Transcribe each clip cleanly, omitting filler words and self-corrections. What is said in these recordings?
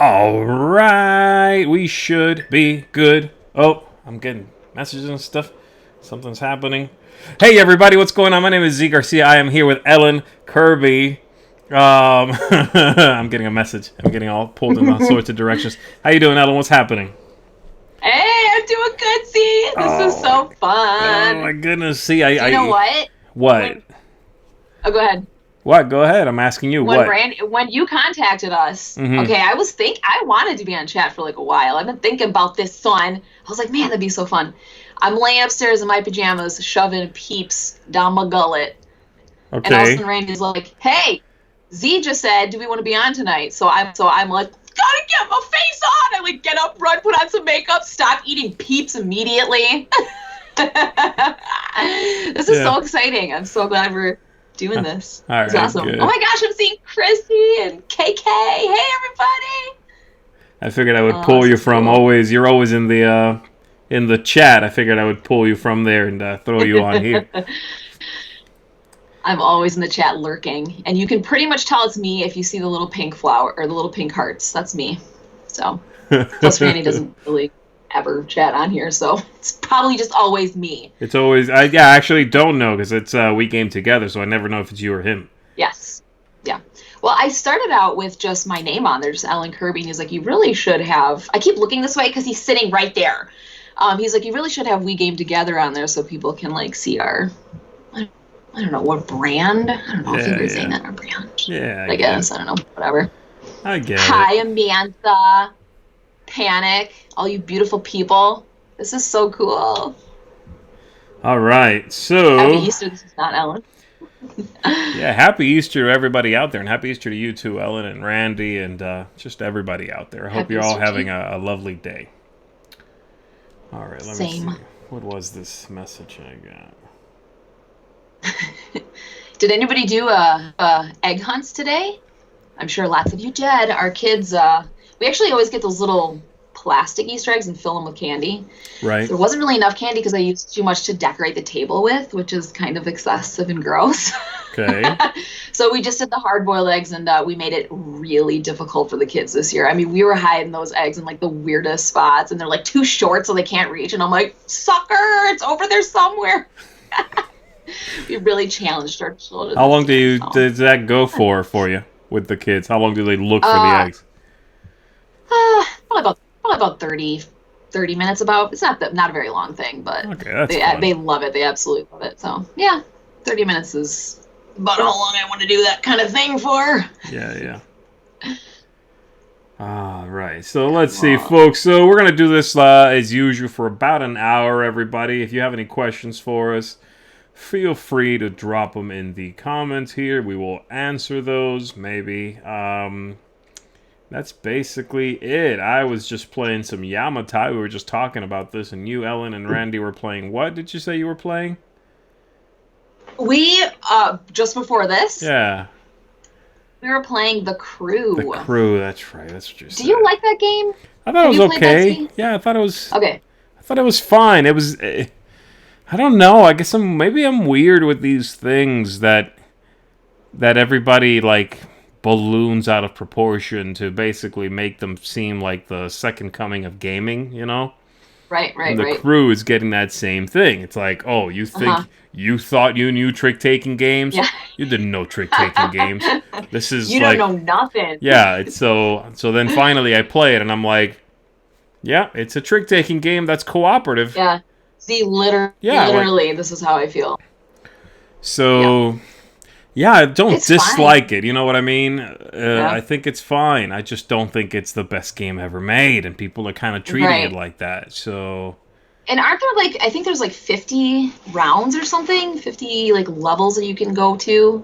All right, we should be good. Oh, I'm getting messages and stuff. Something's happening. Hey, everybody, what's going on? My name is Z Garcia. I am here with Ellen Kirby. I'm getting a message. I'm getting all pulled in all sorts of directions. How you doing, Ellen? What's happening? Hey, I'm doing good, Z. This is so fun. Oh, my goodness. See, You know what? What? Oh, go ahead. What? Go ahead. I'm asking you. What? When you contacted us, okay, I wanted to be on chat for like a while. I've been thinking about this, son. I was like, man, that'd be so fun. I'm laying upstairs in my pajamas, shoving Peeps down my gullet. Okay. And all of a sudden Randy's like, hey, Z just said, do we want to be on tonight? So I'm like, gotta get my face on. I like get up, run, put on some makeup, stop eating Peeps immediately. This is so exciting. I'm so glad we're doing this. All right, it's awesome. good. Oh my gosh, I'm seeing Chrissy and KK. Hey, everybody. I figured I would pull you from always. You're always in the chat. I figured I would pull you from there and throw you on here. I'm always in the chat lurking, and you can pretty much tell it's me if you see the little pink flower or the little pink hearts. That's me. So, plus Randy doesn't really ever chat on here, so it's probably just always me. It's always I actually don't know because it's we game together, so I never know if it's you or him. Yes. Yeah. Well, I started out with just my name on there, just Ellen Kirby, and he's like, you really should have. I keep looking this way because he's sitting right there. He's like, you really should have We Game Together on there so people can like see our. I don't know what brand. I don't know if you're saying that our brand. Yeah, I guess I don't know. Whatever. I get Hi, it. Amantha, Panic, all you beautiful people. This is so cool. All right, so Happy Easter. This is not Ellen. yeah, happy Easter to everybody out there, and happy Easter to you too, Ellen and Randy, and just everybody out there. I hope you're all having a lovely day. All right, let me see. What was this message I got? Did anybody do egg hunts today? I'm sure lots of you did. Our kids, we actually always get those little plastic Easter eggs and fill them with candy. Right. There wasn't really enough candy because I used too much to decorate the table with, which is kind of excessive and gross. Okay. So we just did the hard-boiled eggs, and we made it really difficult for the kids this year. I mean, we were hiding those eggs in like the weirdest spots, and they're like too short so they can't reach. And I'm like, sucker, it's over there somewhere. We really challenged our children. How long does that go for you with the kids? How long do they look for the eggs? Probably about 30 minutes. It's not a very long thing, but okay, they love it. They absolutely love it. So yeah, 30 minutes is about how long I want to do that kind of thing for. Yeah. All right, so let's see, folks. So we're gonna do this as usual for about an hour. Everybody, if you have any questions for us, feel free to drop them in the comments here. We will answer those, maybe. That's basically it. I was just playing some Yamatai. We were just talking about this, and you, Ellen, and Randy were playing. What did you say you were playing? We, just before this? Yeah. We were playing The Crew. The Crew, that's right. That's what you said. Do you like that game? I thought it was okay. Yeah, I thought it was... Okay. I thought it was fine. It was... I don't know. I guess maybe I'm weird with these things that everybody like balloons out of proportion to basically make them seem like the second coming of gaming, you know? Right. And the Crew is getting that same thing. It's like, oh, you think you thought you knew trick-taking games? Yeah. You didn't know trick-taking games. This is you don't know nothing. Yeah, it's so then finally I play it and I'm like, yeah, it's a trick-taking game that's cooperative. Yeah. See, literally, this is how I feel. So, yeah, I don't it's dislike fine. it. You know what I mean? I think it's fine. I just don't think it's the best game ever made, and people are kind of treating it like that. So, and aren't there I think there's 50 rounds or something, 50 levels that you can go to.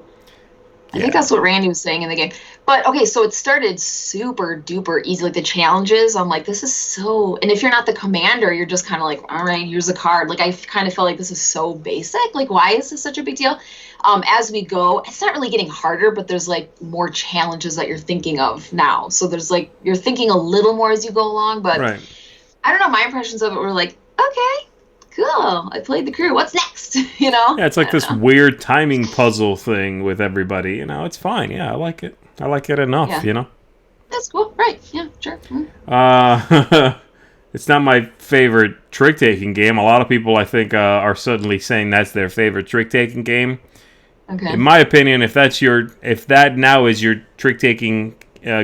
I think that's what Randy was saying in the game. But, okay, so it started super duper easy. The challenges, I'm like, this is so... And if you're not the commander, you're just kind of like, all right, here's a card. I kind of feel like this is so basic. Why is this such a big deal? As we go, it's not really getting harder, but there's, more challenges that you're thinking of now. So there's, you're thinking a little more as you go along. But, I don't know, my impressions of it were okay. Cool, I played The Crew. What's next? Yeah, it's like this weird timing puzzle thing with everybody. It's fine. Yeah, I like it. I like it enough, That's cool. Right, yeah. Sure. It's not my favorite trick-taking game. A lot of people, I think, are suddenly saying that's their favorite trick-taking game. Okay. In my opinion, if that now is your trick-taking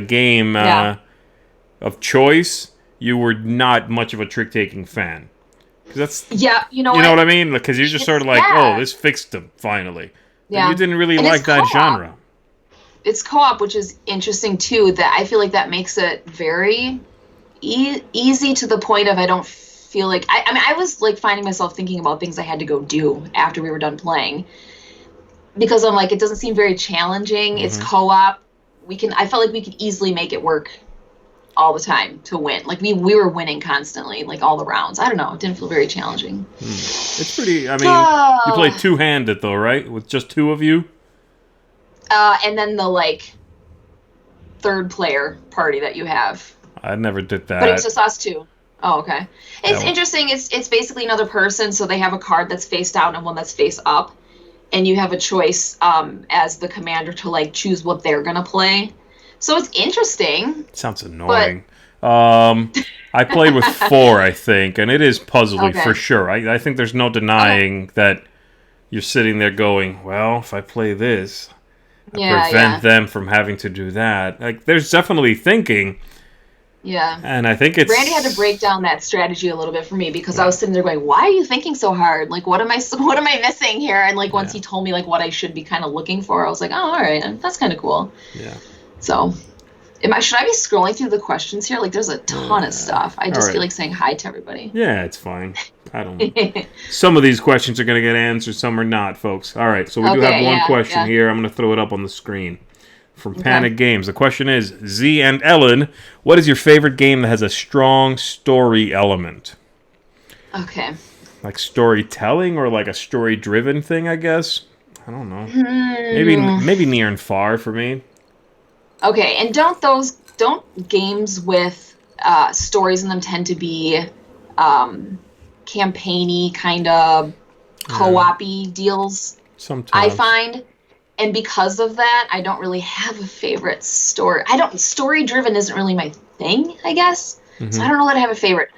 game of choice, you were not much of a trick-taking fan. That's you know what I mean? Because you're just sort of like, oh, this fixed them finally. Yeah. And you didn't really like that genre. It's co-op, which is interesting too. That I feel like that makes it very easy to the point of I don't feel like I mean I was like finding myself thinking about things I had to go do after we were done playing because I'm like it doesn't seem very challenging. Mm-hmm. It's co-op. I felt like we could easily make it work all the time to win. Like we were winning constantly, like all the rounds. I don't know. It didn't feel very challenging. It's pretty. I mean, you play two-handed though, right? With just two of you. And then the like third player party that you have. I never did that. But it was just us two. Oh, okay. It's interesting. It's basically another person, so they have a card that's face down and one that's face up, and you have a choice as the commander to like choose what they're gonna play. So it's interesting. Sounds annoying. I played with 4, I think, and it is puzzly for sure. I think there's no denying that you're sitting there going, well, if I play this, I prevent them from having to do that. Like, there's definitely thinking. Yeah. And I think it's... Randy had to break down that strategy a little bit for me because I was sitting there going, why are you thinking so hard? Like, what am I missing here? And, like, once he told me, like, what I should be kind of looking for, I was like, oh, all right, that's kind of cool. Yeah. So, should I be scrolling through the questions here? Like, there's a ton of stuff. I just feel like saying hi to everybody. Yeah, it's fine. I don't know. Some of these questions are going to get answered, some are not, folks. All right, so we do have one question here. I'm going to throw it up on the screen from Panic Games. The question is, Z and Ellen, what is your favorite game that has a strong story element? Okay. Like storytelling or like a story-driven thing, I guess? I don't know. Maybe Near and Far for me. Okay, and don't games with stories in them tend to be campaign-y kind of co-op-y deals? Sometimes. I find, and because of that, I don't really have a favorite story. Story-driven isn't really my thing, I guess. Mm-hmm. So I don't know that I have a favorite.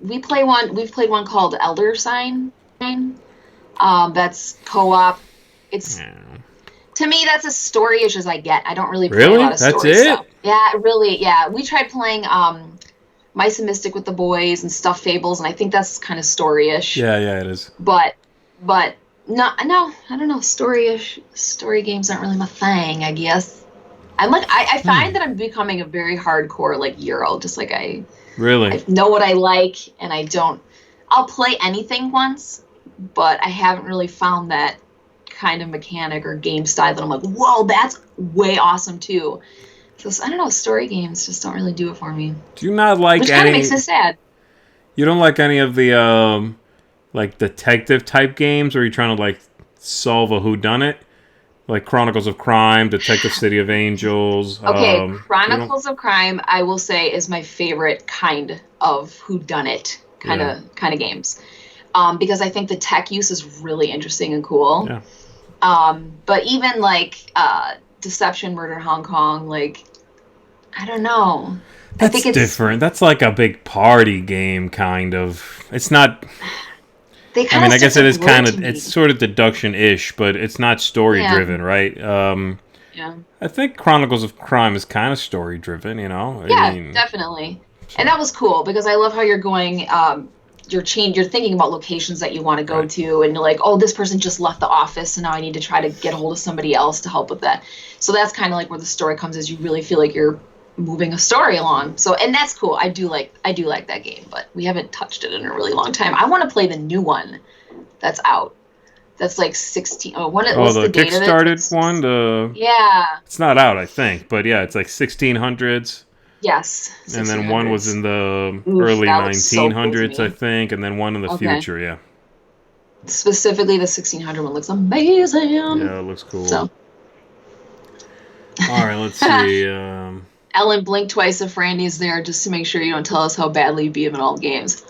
We've played one called Elder Sign. That's co-op. It's to me that's as story-ish as I get. I don't really play a lot of story stuff. Yeah, really. Yeah, we tried playing Mice and Mystic with the boys and Stuffed Fables, and I think that's kind of story-ish. Yeah, it is. But no, I don't know. Story games aren't really my thing, I guess. I find that I'm becoming a very hardcore like Euro, just like I know what I like, and I'll play anything once, but I haven't really found that kind of mechanic or game style that I'm like, whoa, that's way awesome too. So I don't know, story games just don't really do it for me. Do you not like which kind of makes it sad. You don't like any of the like detective type games where you're trying to like solve a whodunit? Like Chronicles of Crime, Detective City of Angels. Okay, Chronicles of Crime, I will say, is my favorite kind of whodunit kind of games, because I think the tech use is really interesting and cool. Yeah. But even like Deception, Murder in Hong Kong, like I don't know. That's I think it's different. That's like a big party game, kind of. It's not. I guess it is kind of, it's sort of deduction-ish, but it's not story-driven, right? Yeah. I think Chronicles of Crime is kind of story-driven, you know? Yeah, definitely. So. And that was cool, because I love how you're going, you're thinking about locations that you want to go to, and you're like, oh, this person just left the office, and now I need to try to get a hold of somebody else to help with that. So that's kind of like where the story comes, is you really feel like you're moving a story along. So, and that's cool. I do like that game, but we haven't touched it in a really long time. I want to play the new one that's out. That's like 16. What's the date of it? Kickstarted one? Yeah. It's not out, I think, but yeah, it's like 1600s. Yes. And then one was in the early 1900s, I think, and then one in the future, yeah. Specifically, the 1600 one looks amazing. Yeah, it looks cool. So. All right, let's see. Ellen, blink twice if Randy's there, just to make sure you don't tell us how badly you beat him in all the games.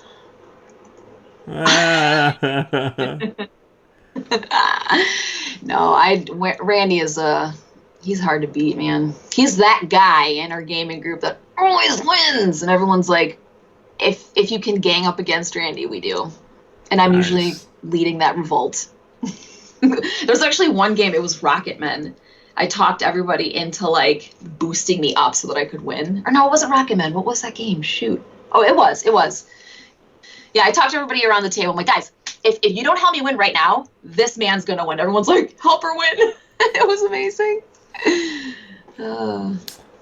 No, Randy is he's hard to beat, man. He's that guy in our gaming group that always wins. And everyone's like, if you can gang up against Randy, we do. And I'm usually leading that revolt. There's actually one game, it was Rocket Men. I talked everybody into like boosting me up so that I could win. Or no, it wasn't Rocket Men. What was that game? Shoot. Oh, it was. Yeah, I talked to everybody around the table. I'm like, guys, if you don't help me win right now, this man's gonna win. Everyone's like, help her win. It was amazing.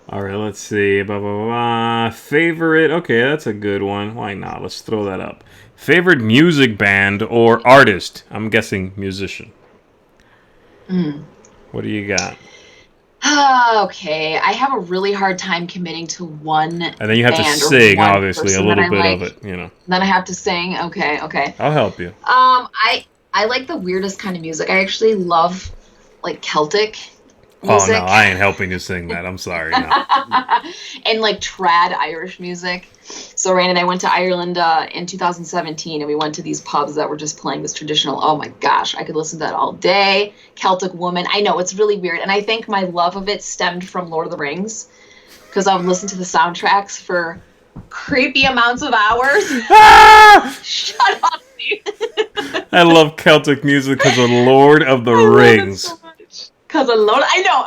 All right, let's see. Blah, blah, blah. Favorite? Okay, that's a good one. Why not? Let's throw that up. Favorite music band or artist? I'm guessing musician. What do you got? Okay, I have a really hard time committing to one. And then you have to sing, obviously, a little bit of it, you know. Then I have to sing. Okay. I'll help you. I like the weirdest kind of music. I actually love like Celtic music. Oh no, I ain't helping you sing that. I'm sorry. No. And like trad Irish music. So Rand and I went to Ireland in 2017, and we went to these pubs that were just playing this traditional. Oh my gosh, I could listen to that all day. Celtic Woman. I know it's really weird, and I think my love of it stemmed from Lord of the Rings, because I would listen to the soundtracks for creepy amounts of hours. Shut up, dude. I love Celtic music because of Lord of the Rings. Because of Lord, I know.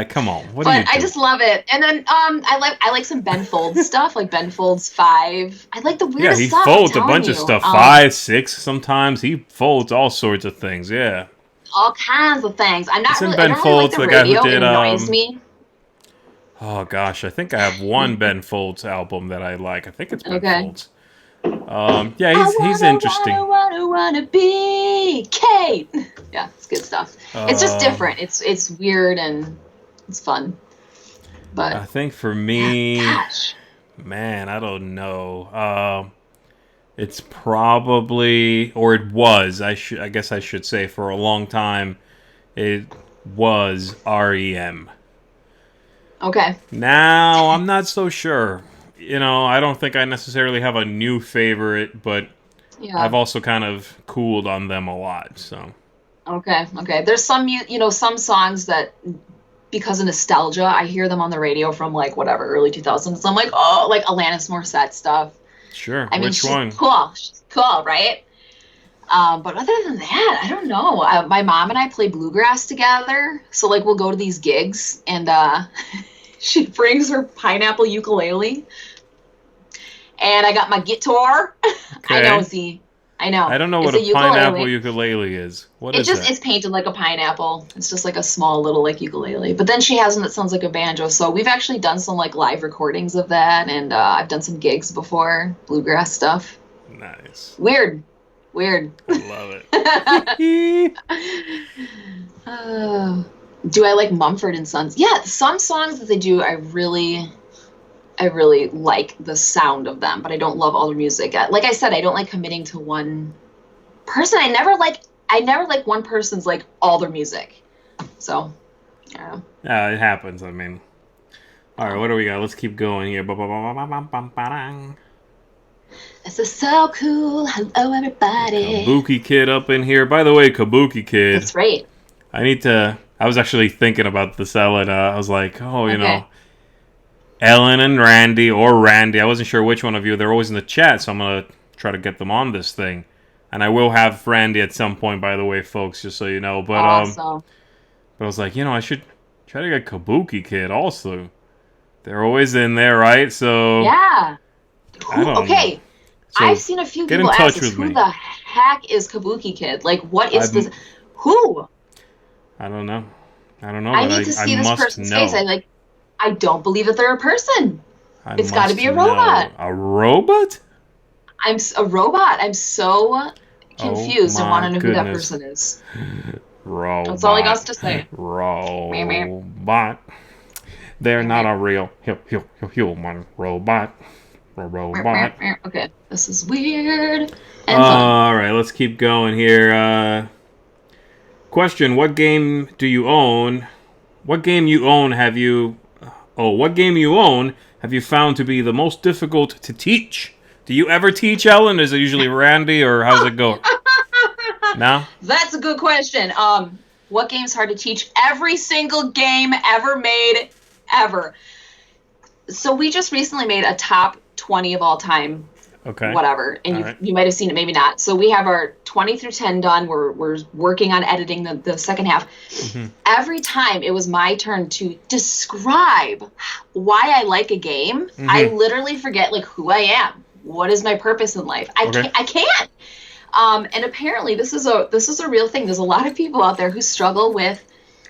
Come on, what but are you doing? I just love it. And then I like some Ben Folds stuff, like Ben Folds 5. I like the weirdest stuff. Yeah, he folds a bunch of stuff. 5, 6, sometimes he folds all sorts of things. Yeah, all kinds of things. I'm not Isn't really. Ben I don't Folds really like the the guy who radio. did, It annoys me. Oh gosh, I think I have one Ben Folds album that I like. I think it's Ben Folds. Yeah, he's interesting. I wanna be Kate. Yeah, it's good stuff. It's just different. It's weird and it's fun. But I think for me, gosh. Man, I don't know. It's probably, or it was. I guess I should say, for a long time, it was REM. Okay. Now I'm not so sure. You know, I don't think I necessarily have a new favorite, but I've also kind of cooled on them a lot. So. Okay. There's some some songs that, because of nostalgia, I hear them on the radio from like whatever early 2000s. I'm like, oh, like Alanis Morissette stuff. Sure. I mean, Which one? She's cool, right? But other than that, I don't know. My mom and I play bluegrass together, so like we'll go to these gigs, and she brings her pineapple ukulele, and I got my guitar. Okay. I know. I don't know what a pineapple ukulele is. What is that? It's painted like a pineapple. It's just like a small little like ukulele. But then she has one that sounds like a banjo. So we've actually done some like live recordings of that, and I've done some gigs before, bluegrass stuff. Nice. Weird. I love it. Do I like Mumford & Sons? Yeah, some songs that they do, I really like the sound of them, but I don't love all their music. Like I said, I don't like committing to one person. I never like one person's like all their music. So, yeah. Yeah, it happens. I mean, all right, what do we got? Let's keep going here. This is so cool. Hello, everybody. Kabuki Kid up in here. By the way, Kabuki Kid. That's right. I was actually thinking about this, Ellen. I was like, you know, Ellen and Randy, or Randy. I wasn't sure which one of you. They're always in the chat, so I'm going to try to get them on this thing. And I will have Randy at some point, by the way, folks, just so you know. But, awesome. But I was like, I should try to get Kabuki Kid also. They're always in there, right? So yeah. Okay. So I've seen a few people ask us, who the heck is Kabuki Kid? Like, what is this? Who? I don't know. I need to see this person's face. I don't believe that they're a person. It's got to be a robot. A robot? I'm a robot. I'm so confused and want to know who that person is. Robot. That's all I got to say. Robot. They're not a real human robot. Robot. Okay, this is weird. All right, let's keep going here. Question: What game do you own? What game you own have you found to be the most difficult to teach? Do you ever teach, Ellen? Is it usually Randy, or how's it go? No? That's a good question. What game's hard to teach? Every single game ever made, ever. So we just recently made a top 20 of all time, Okay. whatever, and All you might have seen it, maybe not. So we have our 20 through 10 done. We're working on editing the second half. Mm-hmm. Every time it was my turn to describe why I like a game, I literally forget like who I am. What is my purpose in life? I can't. And apparently this is a real thing. There's a lot of people out there who struggle with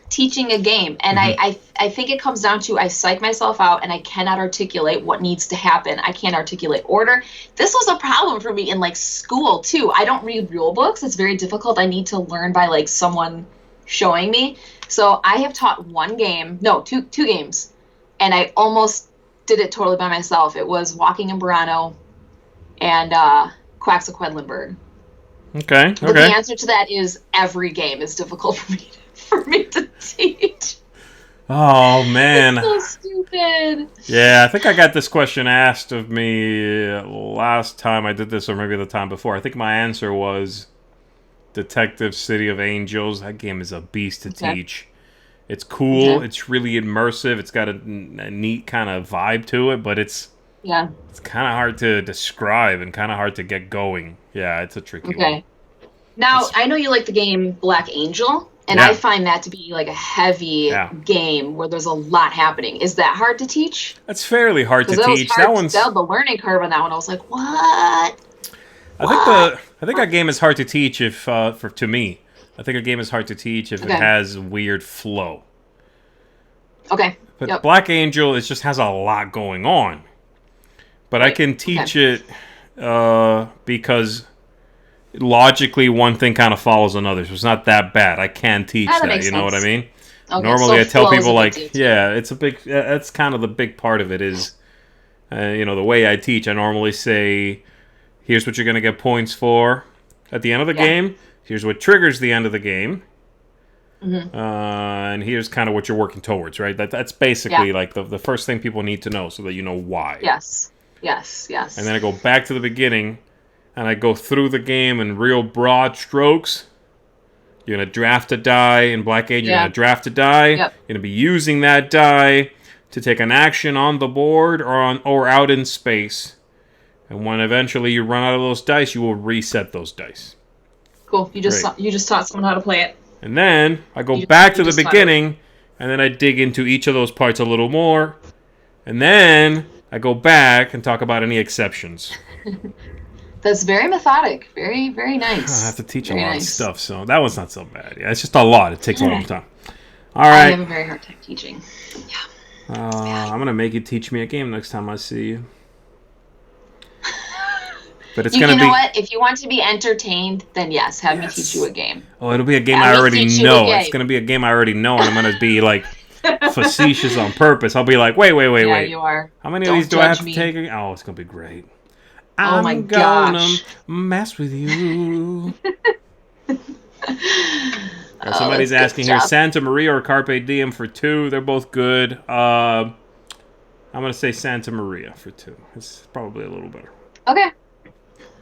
teaching a game, and I think it comes down to I psych myself out and I cannot articulate what needs to happen. I can't articulate order. This was a problem for me in like school too. I don't read rule books. It's very difficult. I need to learn by like someone showing me. So I have taught two games, and I almost did it totally by myself. It was Walking in Burano and Quacks of Quedlinburg. Okay. But the answer to that is every game is difficult for me to teach. Oh man, it's so stupid. Yeah, I think I got this question asked of me last time I did this, or maybe the time before. I think my answer was Detective City of Angels. That game is a beast to teach. It's cool. It's really immersive. It's got a neat kind of vibe to it, but it's kind of hard to describe and kind of hard to get going. Yeah, it's a tricky one. Now, I know you like the game Black Angel, and I find that to be like a heavy game where there's a lot happening. Is that hard to teach? That's fairly hard to teach. That one's the learning curve on that one. I was like, what? I think a game is hard to teach if to me. I think a game is hard to teach if it has weird flow. Okay. But Black Angel, it just has a lot going on. But I can teach it because logically one thing kind of follows another. So it's not that bad. I can teach that. You know what I mean? Okay, normally I tell people like, it's a big. That's kind of the big part of it is, the way I teach. I normally say, here's what you're going to get points for at the end of the game. Here's what triggers the end of the game. And here's kind of what you're working towards, right? That's basically like the first thing people need to know so that you know why. Yes. And then I go back to the beginning and I go through the game in real broad strokes. You're going to draft a die in Black Angel. You're going to draft a die. You're going to be using that die to take an action on the board or out in space. And when eventually you run out of those dice, you will reset those dice. Cool. You just taught someone how to play it. And then I go back to the beginning, and then I dig into each of those parts a little more. And then I go back and talk about any exceptions. That's very methodic. Very, very nice. I have to teach a lot of stuff, so that one's not so bad. Yeah, it's just a lot. It takes a long time. All right. I have a very hard time teaching. Yeah. I'm going to make you teach me a game next time I see you. But it's you know what? If you want to be entertained, then yes, have me teach you a game. Oh, it'll be a game I already know. It's going to be a game I already know, and I'm going to be like facetious on purpose. I'll be like, wait. Yeah, you are. How many of these do I have to take? Oh, it's going to be great. Oh my gosh. I'm gonna mess with you. Somebody's asking here, Santa Maria or Carpe Diem for 2. They're both good. I'm going to say Santa Maria for 2. It's probably a little better. Okay.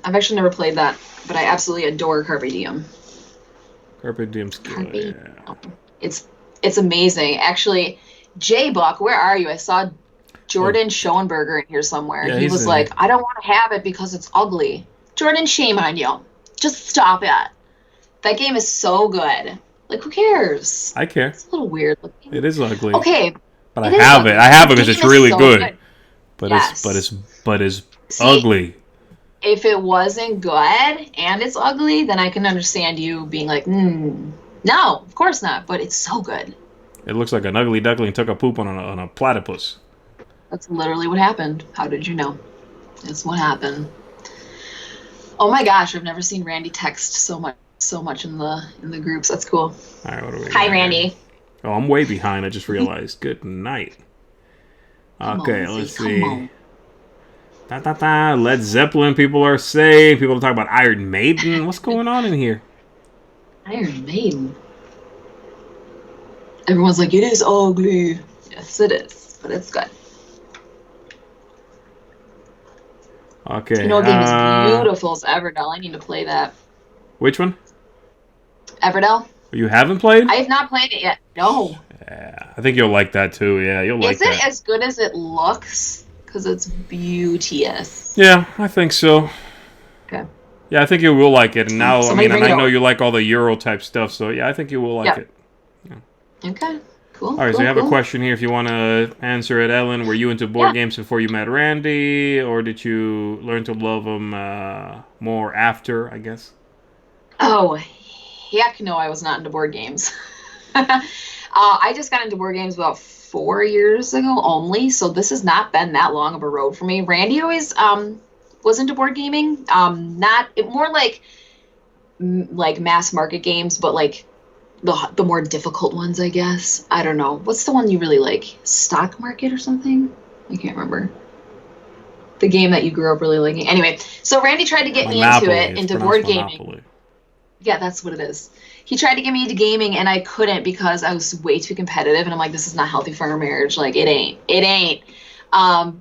I've actually never played that, but I absolutely adore Carpe Diem. Carpe Diem's good, It's amazing. Actually, J-Buck, where are you? I saw Jordan Schoenberger in here somewhere. Yeah, he was like, I don't want to have it because it's ugly. Jordan, shame on you. Just stop it. That game is so good. Like, who cares? I care. It's a little weird looking. It is ugly. Okay. But I have it. I have it because it's really good. But it's ugly. If it wasn't good and it's ugly, then I can understand you being like, no, of course not. But it's so good. It looks like an ugly duckling took a poop on a platypus. That's literally what happened. How did you know? That's what happened. Oh my gosh, I've never seen Randy text so much in the groups. That's cool. All right, what are we? Hi, Randy. Oh, I'm way behind. I just realized. Good night. Okay, let's see. Led Zeppelin, people are saying. People are talking about Iron Maiden. What's going on in here? Iron Maiden. Everyone's like, it is ugly. Yes, it is, but it's good. Okay. You know what game is beautiful is Everdell. I need to play that. Which one? Everdell. You haven't played? I have not played it yet. No. Yeah. I think you'll like that too. Yeah, you'll like that. Is it as good as it looks? Because it's beauteous. Yeah, I think so. Okay. Yeah, I think you will like it. And now, Somebody and bring I it know over. you like all the Euro type stuff, so yeah, I think you will like it. Okay. Cool. All right, so you have a question here if you want to answer it, Ellen. Were you into board games before you met Randy, or did you learn to love them more after, I guess? Oh, heck no, I was not into board games. I just got into board games about 4 years ago only, so this has not been that long of a road for me. Randy always was into board gaming, more like mass market games, but like the more difficult ones, I guess. I don't know. What's the one you really like? Stock Market or something? I can't remember. The game that you grew up really liking. Anyway, so Randy tried to get me into board gaming. Monopoly. Yeah, that's what it is. He tried to get me into gaming, and I couldn't because I was way too competitive, and I'm like, this is not healthy for our marriage. Like, it ain't.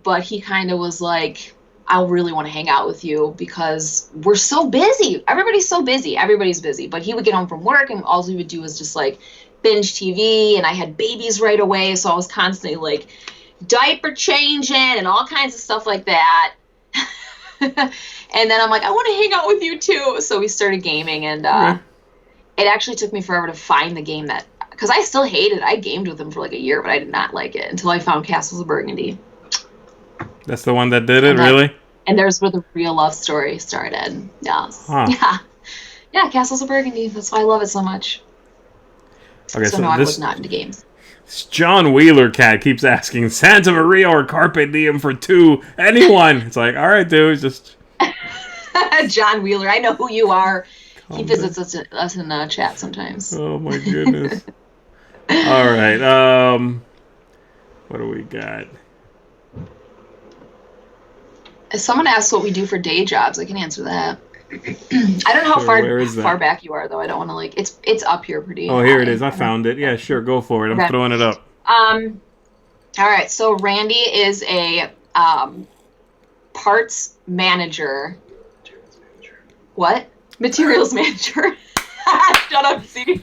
But he kind of was like, I really want to hang out with you because we're so busy. Everybody's so busy. Everybody's busy. But he would get home from work, and all he would do was just, like, binge TV, and I had babies right away, so I was constantly, like, diaper changing and all kinds of stuff like that. And then I'm like, I want to hang out with you too. So we started gaming, and it actually took me forever to find the game that, because I still hated it. I gamed with him for like a year, but I did not like it until I found Castles of Burgundy. That's the one that did it, really? And there's where the real love story started. Yes. Huh. Yeah, Castles of Burgundy. That's why I love it so much. Okay, so no, I was not into games. John Wheeler Cat keeps asking, Santa Maria or Carpe Diem for two? Anyone? It's like, all right, dude, just... John Wheeler, I know who you are. He visits us in chat sometimes. Oh, my goodness. All right, what do we got? If someone asks what we do for day jobs, I can answer that. I don't know how far back you are, though. I don't want to, like... It's up here pretty high. Here it is. I found it. Yeah, sure, go for it. I'm throwing it up. All right, so Randy is a parts manager. What? Materials manager. Shut up, see?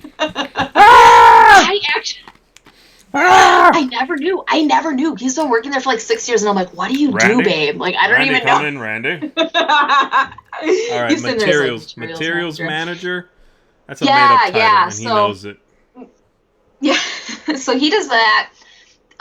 I never knew. He's been working there for like 6 years, and I'm like, what do you do, babe? Like, I don't even know. Come in, Randy. All right, materials manager. That's a made-up title, and he knows it. Yeah, so he does that,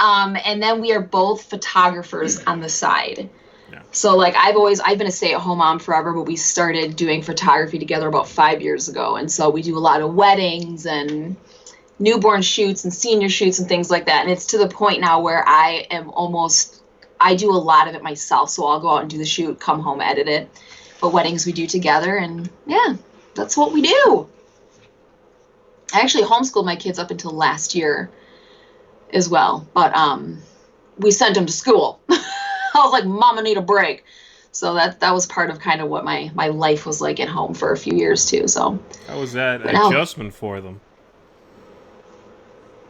and then we are both photographers on the side. Yeah. So, like, I've been a stay-at-home mom forever, but we started doing photography together about 5 years ago, and so we do a lot of weddings and newborn shoots and senior shoots and things like that, and it's to the point now where I do a lot of it myself, so I'll go out and do the shoot, come home, edit it, but weddings we do together, and yeah, that's what we do. I actually homeschooled my kids up until last year as well, but we sent them to school. I was like, Mom, I need a break. So that was part of kind of what my life was like at home for a few years too. So how was that adjustment for them?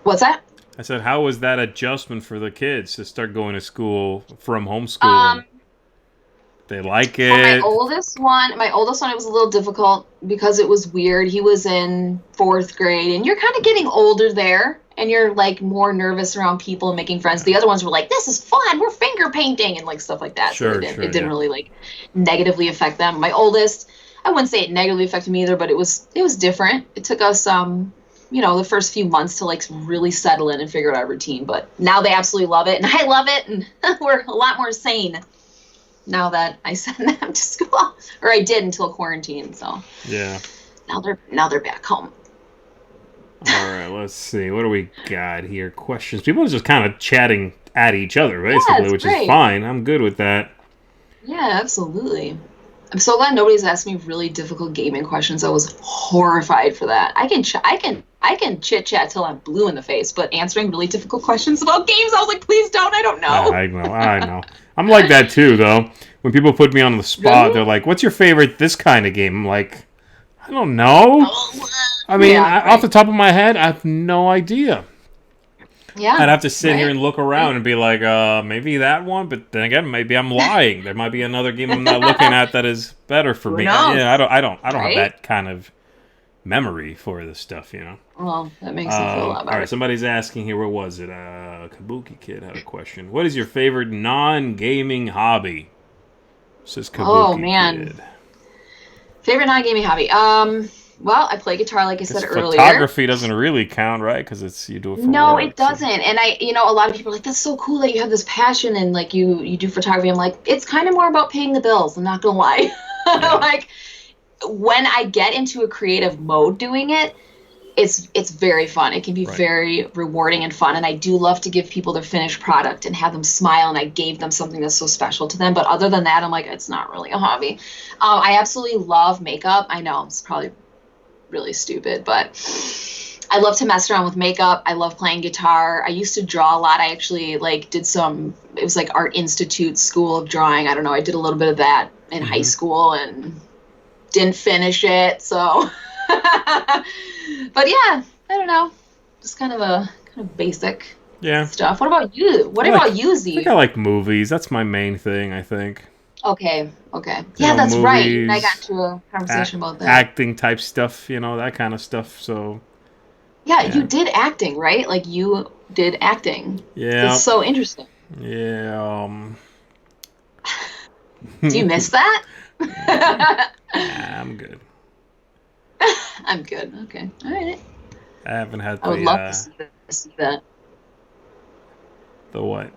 What's that? I said, how was that adjustment for the kids to start going to school from homeschooling? They like it. My oldest one, it was a little difficult because it was weird. He was in 4th grade, and you're kind of getting older there, and you're like more nervous around people and making friends. The other ones were like, this is fun, we're finger painting and like stuff like that. Sure, so it didn't really like negatively affect them. My oldest, I wouldn't say it negatively affected me either, but it was different. It took us the first few months to like really settle in and figure out our routine, but now they absolutely love it, and I love it, and we're a lot more sane now that I send them to school, or I did until quarantine. So yeah, now they're back home. All right, let's see. What do we got here? Questions. People are just kind of chatting at each other, basically, which is fine. I'm good with that. Yeah, absolutely. I'm so glad nobody's asked me really difficult gaming questions. I was horrified for that. I can chit chat till I'm blue in the face, but answering really difficult questions about games, I was like, please don't. I don't know. I know. I'm like that too, though. When people put me on the spot, really? They're like, "What's your favorite this kind of game?" I'm like, I don't know. I mean, off the top of my head, I have no idea. Yeah, I'd have to sit here and look around and be like, maybe that one, but then again, maybe I'm lying. There might be another game I'm not looking at that is better for me. Knows? Yeah, I don't have that kind of memory for this stuff, you know. Well, that makes me feel a lot better. All right, somebody's asking here, what was it? Kabuki Kid had a question. What is your favorite non-gaming hobby? Says Kabuki Kid. Favorite non-gaming hobby? Well, I play guitar, like I said earlier. Photography doesn't really count, right? Because you do it for No, work, it doesn't. And a lot of people are like, that's so cool that you have this passion and like you do photography. I'm like, it's kind of more about paying the bills. I'm not gonna lie. Yeah. Like when I get into a creative mode doing it, it's very fun. It can be very rewarding and fun. And I do love to give people their finished product and have them smile. And I gave them something that's so special to them. But other than that, I'm like, it's not really a hobby. I absolutely love makeup. I know it's probably really stupid, but I love to mess around with makeup. I love playing guitar. I used to draw a lot. I actually did it was like Art Institute School of Drawing. I don't know. I did a little bit of that in high school and didn't finish it. So, but yeah, I don't know. Just kind of basic stuff. What about you? What about you, Z? I think I like movies. That's my main thing, I think. Okay. Yeah, that's movies, right. And I got into a conversation about that. Acting type stuff, that kind of stuff. So. Yeah, you did acting, right? Like you did acting. Yeah. It's so interesting. Yeah. Do you miss that? I'm good. I'm good. Okay. All right. I haven't had. I would love to see that. The what?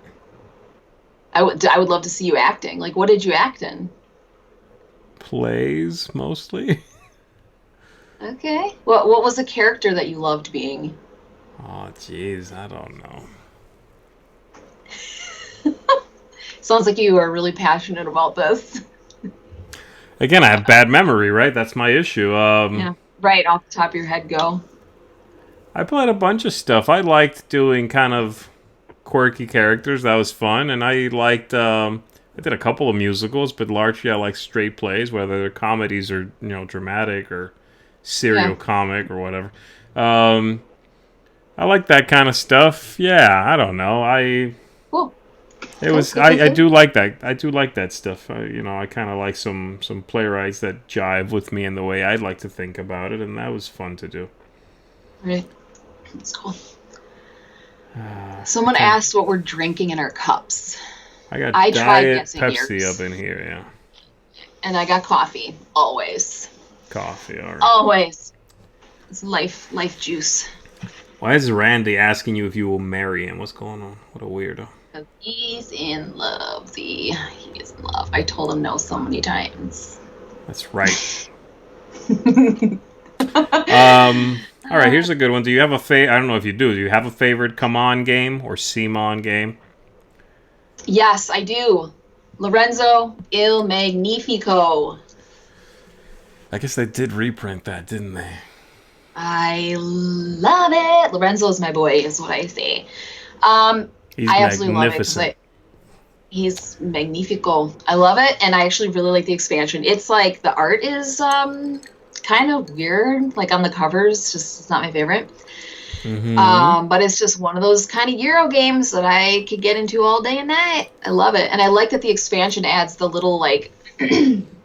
I would love to see you acting. Like, what did you act in? Plays, mostly. Okay. What was the character that you loved being? Oh, jeez, I don't know. Sounds like you are really passionate about this. Again, I have bad memory, right? That's my issue. Yeah, right off the top of your head, go. I played a bunch of stuff. I liked doing kind of quirky characters. That was fun. And I liked... I did a couple of musicals, but largely I like straight plays, whether they're comedies or, dramatic or serial comic or whatever. I like that kind of stuff. Yeah, I don't know. Cool. I do like that. I do like that stuff. I kind of like some playwrights that jive with me in the way I'd like to think about it, and that was fun to do. Right. That's cool. Someone asked what we're drinking in our cups. I got Diet Pepsi yours. Up in here, yeah. And I got coffee, always. Coffee, all right. Always. It's life juice. Why is Randy asking you if you will marry him? What's going on? What a weirdo. Because he's in love. He is in love. I told him no so many times. That's right. All right, here's a good one. Do you have I don't know if you do. Do you have a favorite Come On game or Simon game? Yes, I do. Lorenzo Il Magnifico. I guess they did reprint that, didn't they? I love it. Lorenzo is my boy, is what I say. He's I absolutely love it because he's magnifico. I love it, and I actually really like the expansion. It's like the art is kind of weird, like on the covers. It's not my favorite. Mm-hmm. But it's just one of those kind of Euro games that I could get into all day and night. I love it, and I like that the expansion adds the little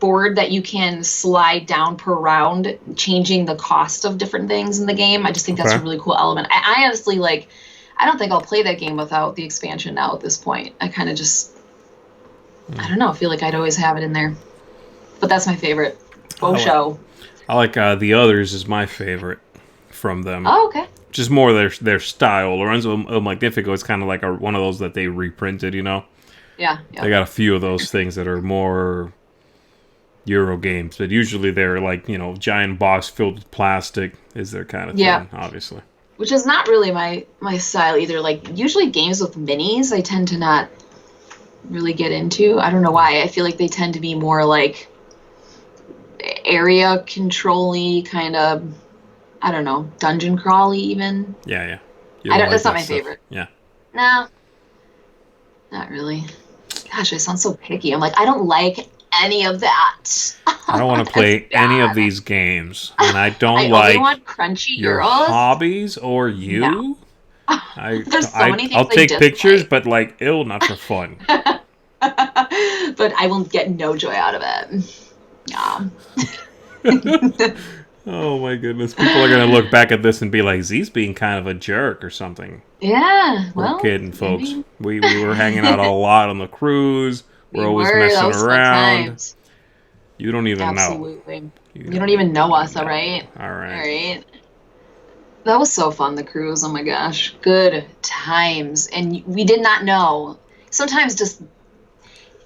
board that you can slide down per round, changing the cost of different things in the game. I just think that's a really cool element. I honestly I don't think I'll play that game without the expansion now at this point. I kind of just, I don't know, feel like I'd always have it in there. But that's my favorite. Show. I like The Others is my favorite from them. Oh, okay. Just more their style. Lorenzo Il Magnifico is kind of like one of those that they reprinted, Yeah. They got a few of those things that are more Euro games, but usually they're giant box filled with plastic is their kind of thing, obviously. Which is not really my style either. Usually games with minis I tend to not really get into. I don't know why. I feel like they tend to be more area control-y, kind of, I don't know, dungeon crawly even. Yeah. That's not my favorite. Yeah. No. Not really. Gosh, I sound so picky. I'm I don't like any of that. I don't want to play any of these games, and I don't I only want crunchy your Euros. Hobbies or you. No. There's so many things I'll take pictures, but not for fun. But I will get no joy out of it. Yeah. Oh my goodness. People are going to look back at this and be like, Z's being kind of a jerk or something. Yeah, well, We're kidding, folks. I mean, We were hanging out a lot on the cruise. We're always messing those fun around. times. You don't even know. Absolutely. You don't even know us, all right? All right. All right. That was so fun, the cruise. Oh my gosh. Good times. And we did not know. Sometimes just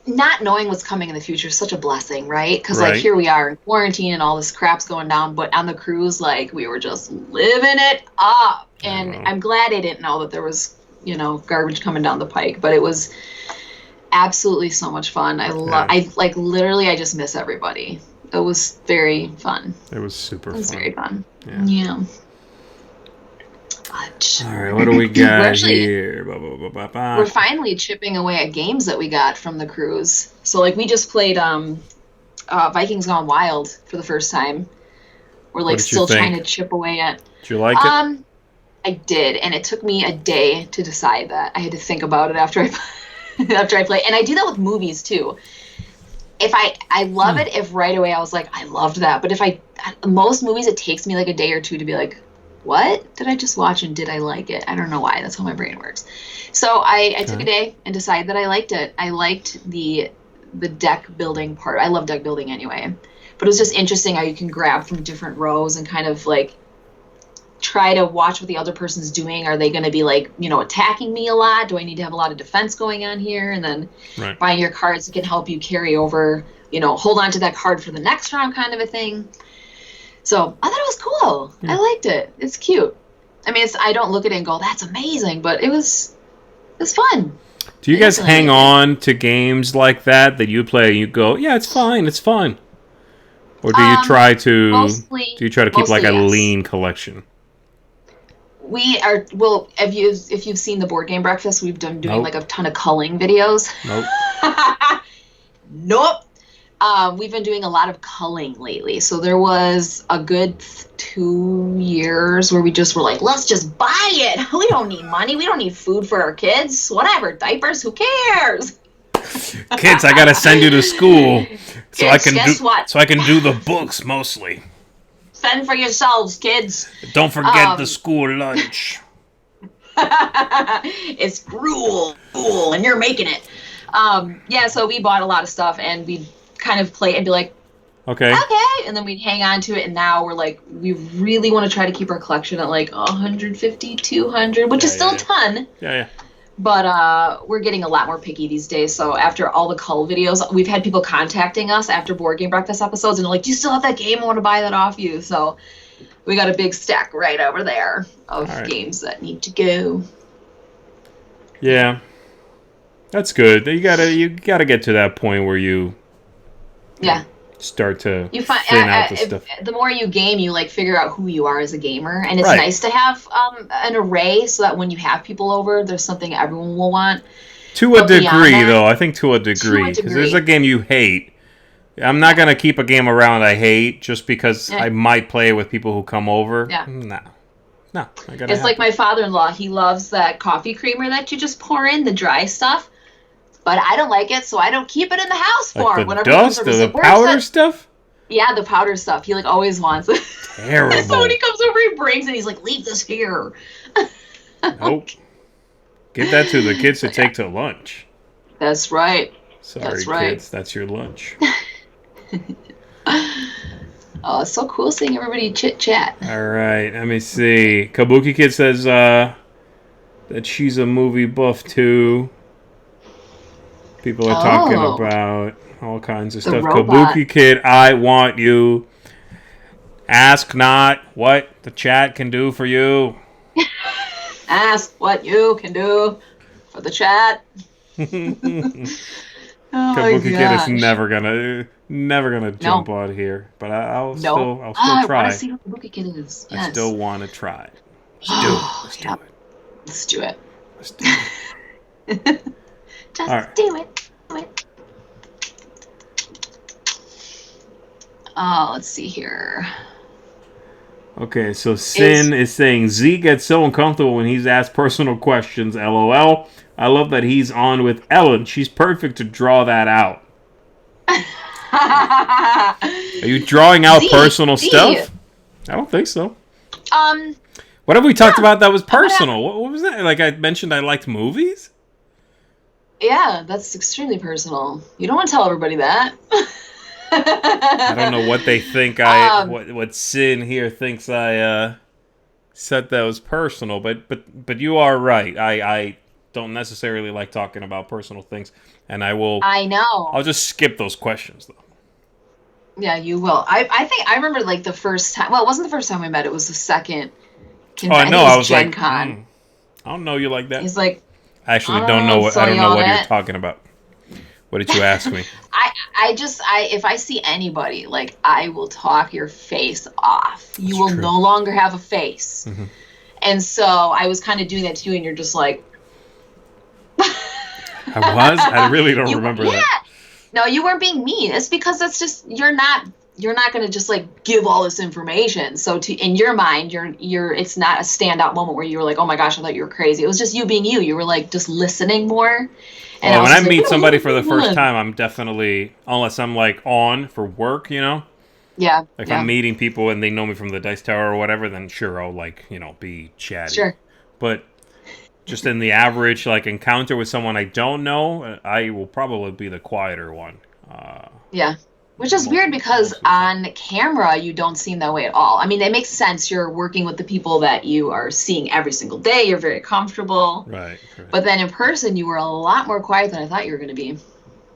not knowing what's coming in the future is such a blessing, right? Because like here we are in quarantine and all this crap's going down, but on the cruise, like we were just living it up. And I'm glad I didn't know that there was, you know, garbage coming down the pike, but it was absolutely so much fun. I just miss everybody. It was very fun. It was super fun. It was very fun. Yeah. All right, what do we got here? We're finally chipping away at games that we got from the cruise. So, like, we just played Vikings Gone Wild for the first time. We're, like, still trying to chip away at... Did you like it? I did, and it took me a day to decide that. I had to think about it after I played. And I do that with movies, too. If I love it if right away I was like, I loved that. But if most movies, it takes me, like, a day or two to be like... What did I just watch and did I like it? I don't know why. That's how my brain works. So I took a day and decided that I liked it. I liked the deck building part. I love deck building anyway. But it was just interesting how you can grab from different rows and kind of like try to watch what the other person's doing. Are they going to be like, you know, attacking me a lot? Do I need to have a lot of defense going on here? And then buying your cards that can help you carry over, you know, hold on to that card for the next round kind of a thing. So I thought it was cool. I liked it. It's cute. I mean, I don't look at it and go, that's amazing, but it was fun. Do you guys hang on to games like that you play and you go, yeah, it's fine, it's fun? Or do you try to keep like a lean collection? We are, well, if you've seen the Board Game Breakfast, we've been doing like a ton of culling videos. Nope. We've been doing a lot of culling lately. So there was a good 2 years where we just were like, let's just buy it. We don't need money. We don't need food for our kids. Whatever. Diapers. Who cares? Kids, I got to send you to school so I can do the books mostly. Fend for yourselves, kids. Don't forget the school lunch. It's gruel, and you're making it. So we bought a lot of stuff and we kind of play and be like, okay, and then we'd hang on to it, and now we're like, we really want to try to keep our collection at like 150, 200, which is still a ton. But we're getting a lot more picky these days. So after all the cull videos, we've had people contacting us after Board Game Breakfast episodes and they're like, do you still have that game? I want to buy that off you. So we got a big stack right over there of games that need to go. Yeah, that's good. You gotta get to that point where you start to thin out the stuff. The more you game, you like figure out who you are as a gamer, and it's nice to have an array so that when you have people over, there's something everyone will want. To a degree, though, I think to a degree, because there's a game you hate. I'm not gonna keep a game around I hate just because I might play it with people who come over. No. It's like my father-in-law. He loves that coffee creamer that you just pour in, the dry stuff. But I don't like it, so I don't keep it in the house for him. Like the dust or the powder stuff? Yeah, the powder stuff. He, like, always wants it. Terrible. So when he comes over, he brings it. He's like, leave this here. Nope. Give that to the kids to take to lunch. That's right. Sorry, kids. That's your lunch. Oh, it's so cool seeing everybody chit-chat. All right. Let me see. Kabuki Kid says that she's a movie buff, too. People are talking about all kinds of stuff. Robot. Kabuki Kid, I want you. Ask not what the chat can do for you. Ask what you can do for the chat. Kabuki Kid is never gonna jump out here, but I'll still try. I want to see what Kabuki Kid is. Yes. I still want to try. Let's do it. Let's do it. Let's do it. Just do it. Oh, let's see here. Okay, so Sin is saying Z gets so uncomfortable when he's asked personal questions. LOL. I love that he's on with Ellen. She's perfect to draw that out. Are you drawing out personal stuff? I don't think so. Um, What have we talked about that was personal? What was that? Like I mentioned I liked movies? yeah, that's extremely personal. You don't want to tell everybody that. I don't know what they think what Sin here thinks I said that was personal, but you are right. I don't necessarily like talking about personal things, and I know. I'll just skip those questions though. Yeah, you will. I think I remember like the first time. Well, it wasn't the first time we met. It was the second. Oh, I know. It I was was Gen like, Con. I don't know you like that. He's like, I actually I don't know what so I don't know what you're it. talking about. What did you ask me? If I see anybody, like I will talk your face off. You will true. no longer have a face. Mm-hmm. And so I was kind of doing that to you, and you're just like. I was. I really don't remember that. No, you weren't being mean. It's because that's just you're not going to just like give all this information. So in your mind, it's not a standout moment where you were like, oh my gosh, I thought you were crazy. It was just you being you. You were like just listening more. And when I meet somebody for the first time, I'm definitely, unless I'm like on for work, you know. Yeah. Like if I'm meeting people and they know me from the Dice Tower or whatever, then sure I'll like be chatty. Sure. But just in the average like encounter with someone I don't know, I will probably be the quieter one. Yeah. Which is weird because on camera, you don't seem that way at all. I mean, it makes sense. You're working with the people that you are seeing every single day. You're very comfortable. Right. But then in person, you were a lot more quiet than I thought you were going to be.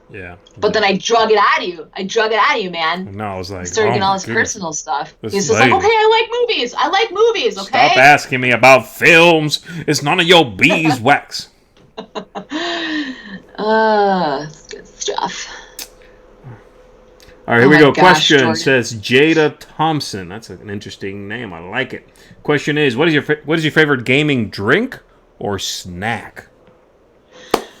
Yeah. But then I drug it out of you, man. No, I was like, started getting all this personal stuff. He's just like, okay, I like movies, okay? Stop asking me about films. It's none of your beeswax. Good stuff. All right, here we go. Gosh, Question Jordan. says Jada Thompson. That's an interesting name. I like it. Question is, what is your favorite gaming drink or snack?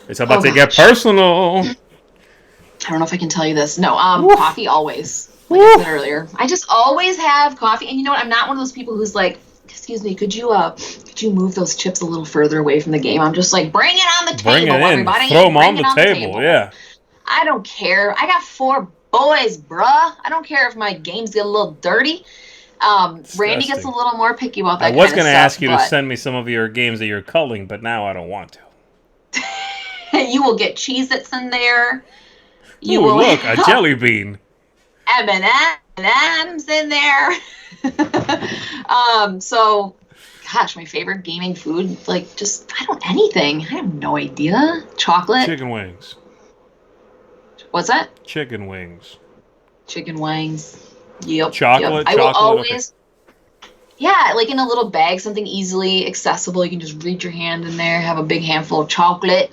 It's about to get personal. I don't know if I can tell you this. No, coffee always. Like I said earlier, I just always have coffee. And you know what? I'm not one of those people who's like, excuse me, could you move those chips a little further away from the game? I'm just like, bring it on the table, bring it in. everybody. Throw them on the table. Yeah. I don't care. I got 4 boys, bruh. I don't care if my games get a little dirty. Randy gets a little more picky about that. I was going to ask you to send me some of your games that you're culling, but now I don't want to. You will get Cheez-Its in there. You will look, a jelly bean. M&M's in there. So, gosh, my favorite gaming food, like anything. I have no idea. Chocolate. Chicken wings. What's that? Chicken wings. Chicken wings. Yep. Chocolate. Yep. I will always. Okay. Yeah, like in a little bag, something easily accessible. You can just reach your hand in there, have a big handful of chocolate.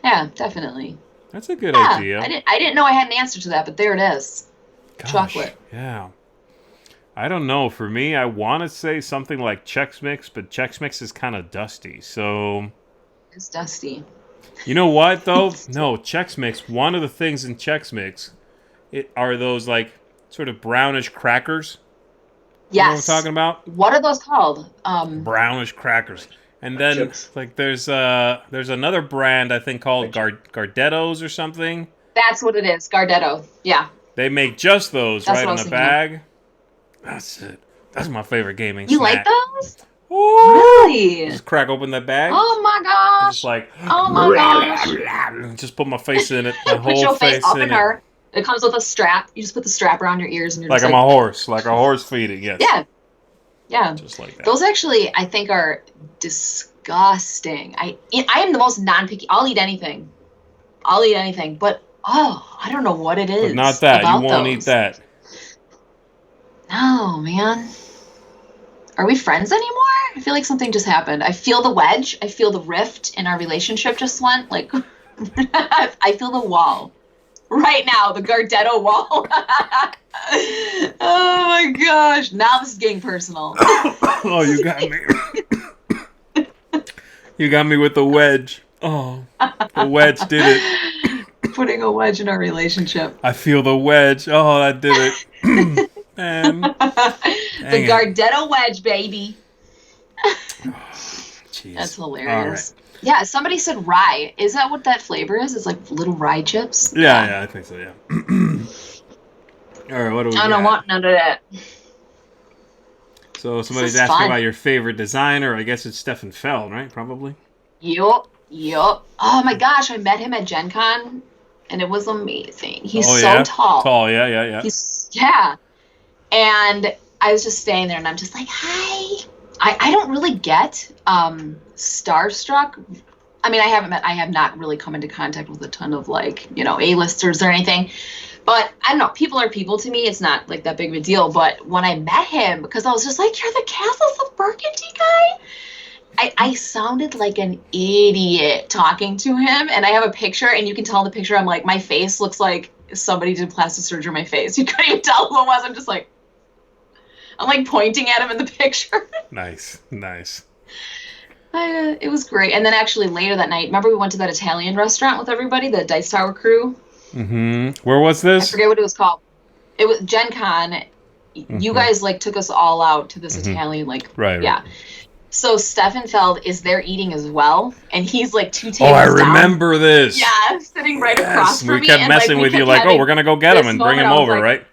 Yeah, definitely. That's a good idea. I didn't know I had an answer to that, but there it is. Gosh, chocolate. Yeah. I don't know. For me, I want to say something like Chex Mix, but Chex Mix is kind of dusty. So. It's dusty. You know what, though? No, Chex Mix, one of the things in Chex Mix are those, like, sort of brownish crackers. Yes. You know what I'm talking about? What are those called? Brownish crackers. And then, chips. Like, there's another brand, I think, called Gardettos or something. That's what it is, Gardetto. Yeah. They make just those right in the bag. That's it. That's my favorite gaming snack. You like those? Ooh. Really? Just crack open that bag. Oh my gosh! Just like, oh my gosh! Just put my face in it. My whole put your face up in her. It comes with a strap. You just put the strap around your ears and you're like just I'm a horse, like a horse feeding. Yes. Yeah. Yeah. Just like that. Those actually, I think, are disgusting. I am the most non-picky. I'll eat anything. But I don't know what it is. But not that. You won't eat that. No, man. Are we friends anymore? I feel like something just happened. I feel the wedge. I feel the rift in our relationship just went. Like, I feel the wall. Right now, the Gardetto wall. Oh my gosh. Now this is getting personal. Oh, you got me. You got me with the wedge. Oh, the wedge did it. Putting a wedge in our relationship. I feel the wedge. Oh, that did it. Man. The Gardetto wedge, baby. Jeez. That's hilarious. Right. Yeah, somebody said rye. Is that what that flavor is? It's like little rye chips? Yeah, I think so, yeah. All right, what do we got? I don't want none of that. So This somebody's is asking fun. about your favorite designer. I guess it's Stephan Feld, right? Probably. Yup. Oh my gosh, I met him at Gen Con, and it was amazing. He's Oh, so yeah? tall. Tall, yeah. Yeah. And I was just standing there, and I'm just like, hi. I don't really get starstruck. I mean, I have not really come into contact with a ton of like, A-listers or anything. But I don't know, people are people to me. It's not like that big of a deal. But when I met him, because I was just like, you're the Castles of Burgundy guy? I sounded like an idiot talking to him. And I have a picture, and you can tell in the picture, I'm like, my face looks like somebody did plastic surgery on my face. You couldn't even tell who it was. I'm like pointing at him in the picture. Nice. It was great. And then actually later that night, remember we went to that Italian restaurant with everybody, the Dice Tower crew? Mm-hmm. Where was this? I forget what it was called. It was Gen Con. You guys like took us all out to this Italian right. Yeah. So Stephan Feld is there eating as well, and he's like 2 tables down. Oh, I remember this. Yeah, sitting right across from me. We kept messing with you like, oh, we're gonna go get him and bring him over, right?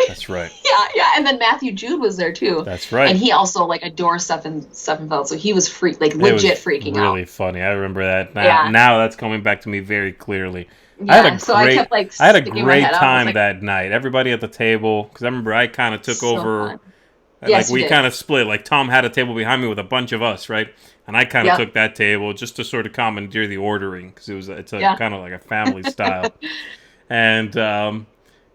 That's right. Yeah. And then Matthew Jude was there too. That's right. And he also like adores Stephan Feld, so he was legit freaking out. Really funny. I remember that. Yeah. Now that's coming back to me very clearly. Yeah, I kept like I had a sticking my great head up. time that night. Everybody at the table, because I remember I kind of took over. Fun. Yes, we kind of split. Like Tom had a table behind me with a bunch of us, right? And I kind of took that table just to sort of commandeer the ordering, because it's kind of like a family style. And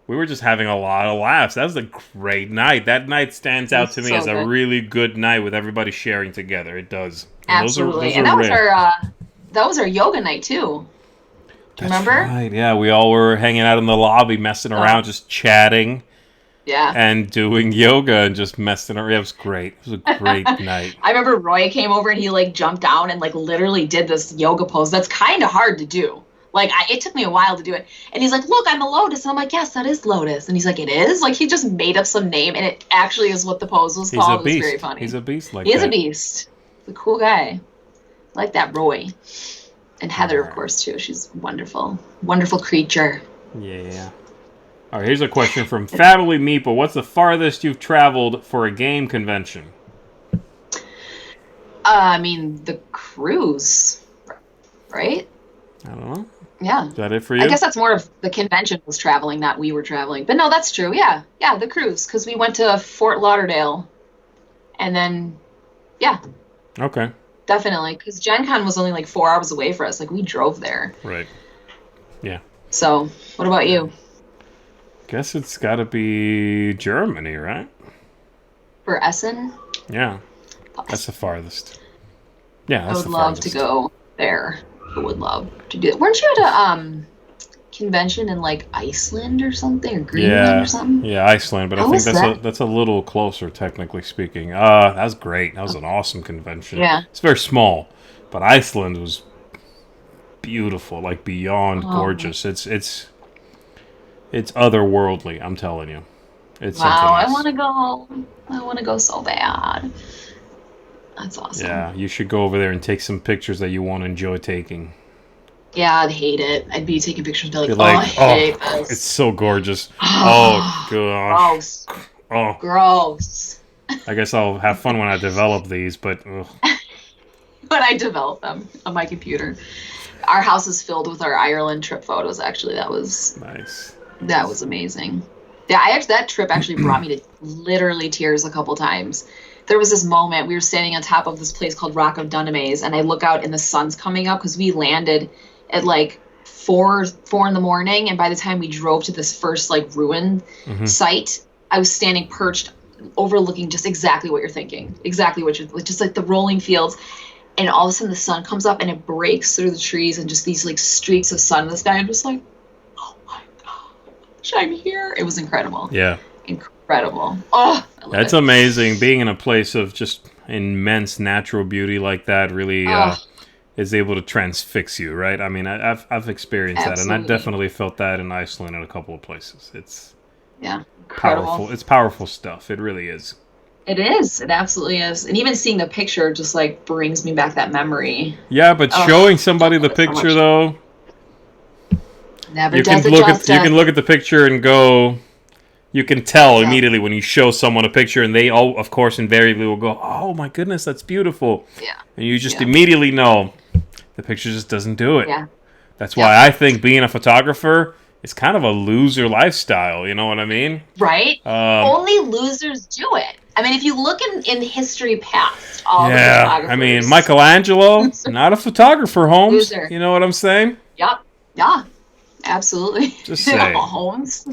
we were just having a lot of laughs. That was a great night. That night stands out to me as a really good night with everybody sharing together. It does. And absolutely. Those are that was our yoga night too. Do you remember? Right. Yeah, we all were hanging out in the lobby, messing around, just chatting. Yeah. And doing yoga and just messing around. It was great. It was a great night. I remember Roy came over and he like jumped down and like literally did this yoga pose. That's kind of hard to do. Like it took me a while to do it. And he's like, look, I'm a lotus. And I'm like, yes, that is lotus. And he's like, it is? Like he just made up some name and it actually is what the pose was called. It was very funny. He's a beast He is a beast. He's a cool guy. I like that Roy. And Heather, of course, too. She's wonderful. Wonderful creature. Yeah. All right, here's a question from Family Meeple. What's the farthest you've traveled for a game convention? I mean, the cruise, right? I don't know. Yeah. Is that it for you? I guess that's more of the convention was traveling, not we were traveling. But no, that's true. Yeah, the cruise, because we went to Fort Lauderdale. And then, yeah. Okay. Definitely, because Gen Con was only like 4 hours away for us. Like, we drove there. Right. Yeah. So, what about you? Guess it's got to be Germany, right? For Essen? Yeah. That's the farthest. Yeah, that's the farthest. I would love to go there. I would love to do it. Weren't you at a convention in like Iceland or something, or Greenland or something? Yeah, Iceland, but I think that's a little closer, technically speaking. That was great. That was an awesome convention. Yeah. It's very small, but Iceland was beautiful, like beyond gorgeous. It's otherworldly, I'm telling you. It's something else. I want to go. I want to go so bad. That's awesome. Yeah, you should go over there and take some pictures that you won't enjoy taking. Yeah, I'd hate it. I'd be taking pictures and be like, I hate this. It's so gorgeous. Oh, gosh. Gross. Oh. Gross. I guess I'll have fun when I develop these, but... Ugh. When I develop them on my computer. Our house is filled with our Ireland trip photos, actually. That was... Nice. That was amazing. Yeah, that trip actually brought me to literally tears a couple times. There was this moment, we were standing on top of this place called Rock of Dunamaze, and I look out and the sun's coming up because we landed at like 4 in the morning, and by the time we drove to this first like ruin site, I was standing perched overlooking just exactly what you're thinking. Exactly what you're, just like the rolling fields. And all of a sudden the sun comes up and it breaks through the trees and just these like streaks of sun in the sky. I'm just like, oh my gosh, I'm here. It was incredible. Yeah. Incredible. Oh, that's amazing. Being in a place of just immense natural beauty like that really is able to transfix you, right? I mean, I've experienced that, and I definitely felt that in Iceland in a couple of places. It's incredible. Powerful. It's powerful stuff. It really is. It is. It absolutely is. And even seeing the picture just like brings me back that memory. Yeah, but showing somebody the picture though, never does it justice. You can look at the picture and go, You can tell immediately when you show someone a picture, and they all, of course, invariably will go, "Oh my goodness, that's beautiful." Yeah. And you just immediately know the picture just doesn't do it. Yeah. That's why I think being a photographer is kind of a loser lifestyle. You know what I mean? Right? Only losers do it. I mean, if you look in history past, all the photographers. I mean, Michelangelo, not a photographer, Holmes. Loser. You know what I'm saying? Yep. Yeah. Absolutely. Just say. Holmes.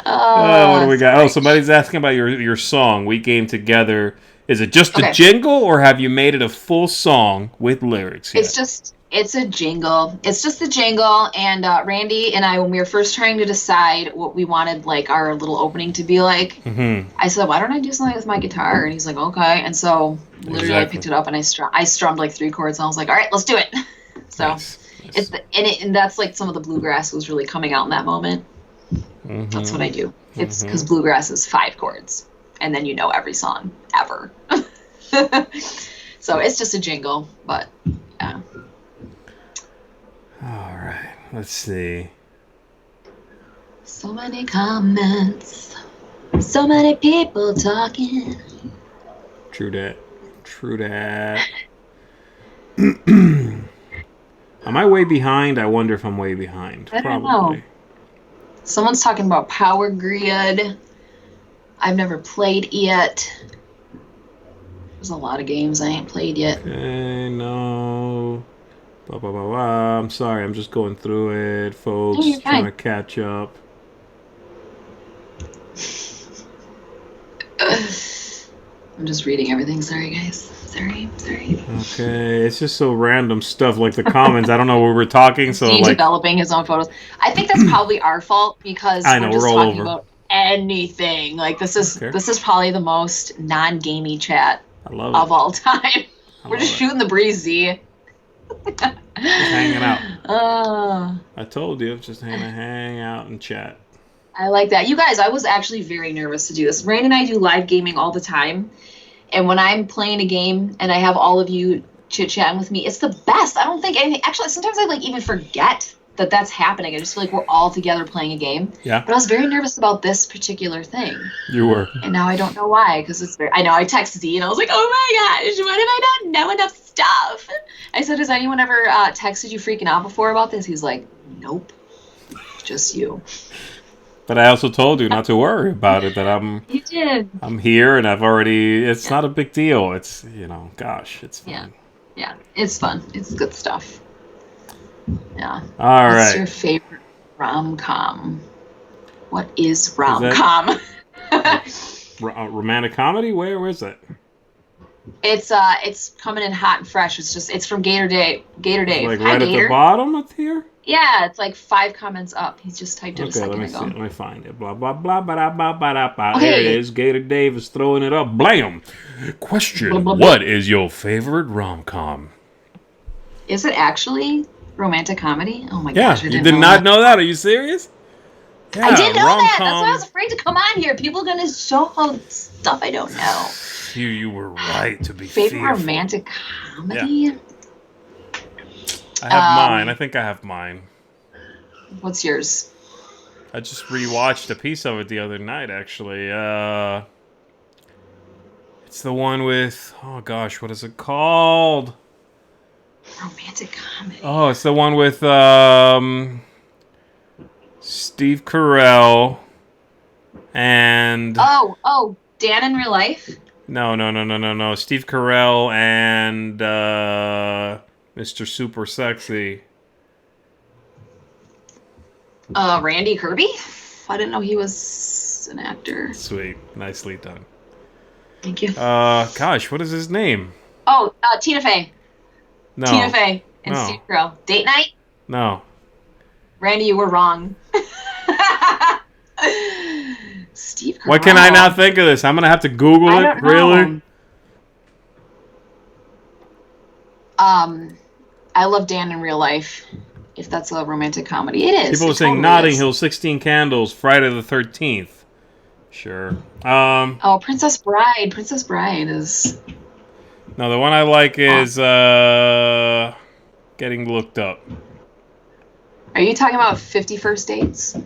What do we got? Oh, somebody's asking about your song, We Game Together. Is it just a jingle, or have you made it a full song with lyrics yet? It's a jingle. It's just a jingle. And Randy and I, when we were first trying to decide what we wanted, like, our little opening to be like, I said, why don't I do something with my guitar? And he's like, okay. And so literally I picked it up and I strummed like 3 chords, and I was like, all right, let's do it. So nice. And that's like some of the bluegrass was really coming out in that moment. That's what I do. It's because bluegrass is 5 chords, and then you know every song ever. So it's just a jingle, but yeah. All right, let's see. So many comments, so many people talking. True that. Am I way behind? I wonder if I'm way behind. I don't know. Someone's talking about Power Grid. I've never played yet. There's a lot of games I ain't played yet. Okay, no. I'm sorry, I'm just going through it, folks. No, trying to catch up. I'm just reading everything. Sorry, guys. Sorry. Okay, it's just so random stuff, like the comments. I don't know where we're talking, so He's like developing his own photos. I think that's probably our fault because I know, we're just we're all talking over. about anything. Like this is probably the most non-gamey chat of all time. We're just shooting the breeze, Z. Just hanging out. I told you, just hang out and chat. I like that. You guys, I was actually very nervous to do this. Rain and I do live gaming all the time. And when I'm playing a game and I have all of you chit-chatting with me, it's the best. I don't think anything... Actually, sometimes I even forget that that's happening. I just feel like we're all together playing a game. Yeah. But I was very nervous about this particular thing. You were. And now I don't know why, because it's very... I know, I texted Z and I was like, oh my gosh, what if I don't know enough stuff? I said, has anyone ever texted you freaking out before about this? He's like, nope. Just you. But I also told you not to worry about it, that You did. I'm here and I've already... It's not a big deal. It's, gosh, it's fun. Yeah, it's fun. It's good stuff. Yeah. All right. What's your favorite rom-com? What is rom-com? Romantic comedy? Where is it? It's coming in hot and fresh. It's from Gator Dave. Like Hi, right Gator. at the bottom up here? Yeah, it's like 5 comments up. He's just typed it a second ago. Let me find it. Blah, blah, blah, blah, blah, blah, blah. Okay. There it is. Gator Dave is throwing it up. Blam! Question, Blah, blah, blah. what is your favorite rom-com? Is it actually romantic comedy? Oh my Yeah, gosh, I you did not know that? Are you serious? Yeah, I didn't know that. That's why I was afraid to come on here. People are going to show stuff I don't know. You were right to be favorite fearful. romantic comedy? Yeah. I have mine. I think I have mine. What's yours? I just rewatched a piece of it the other night, actually. It's the one with... Oh, gosh, what is it called? Romantic comedy. Oh, it's the one with Steve Carell and... Oh, Dan in Real Life? No. Steve Carell and Mr. Super Sexy. Randy Kirby? I didn't know he was an actor. Sweet. Nicely done. Thank you. Gosh, what is his name? Oh, Tina Fey. No. Tina Fey and Steve Carell. Date Night? No. Randy, you were wrong. Steve Carell. Why can I not think of this? I'm going to have to Google it? Don't know. Really? I love Dan in Real Life. If that's a romantic comedy. It is. People are saying Notting Hill, 16 Candles, Friday the 13th. Sure. Princess Bride. Princess Bride is... No, the one I like is Getting Looked Up. Are you talking about 50 First Dates?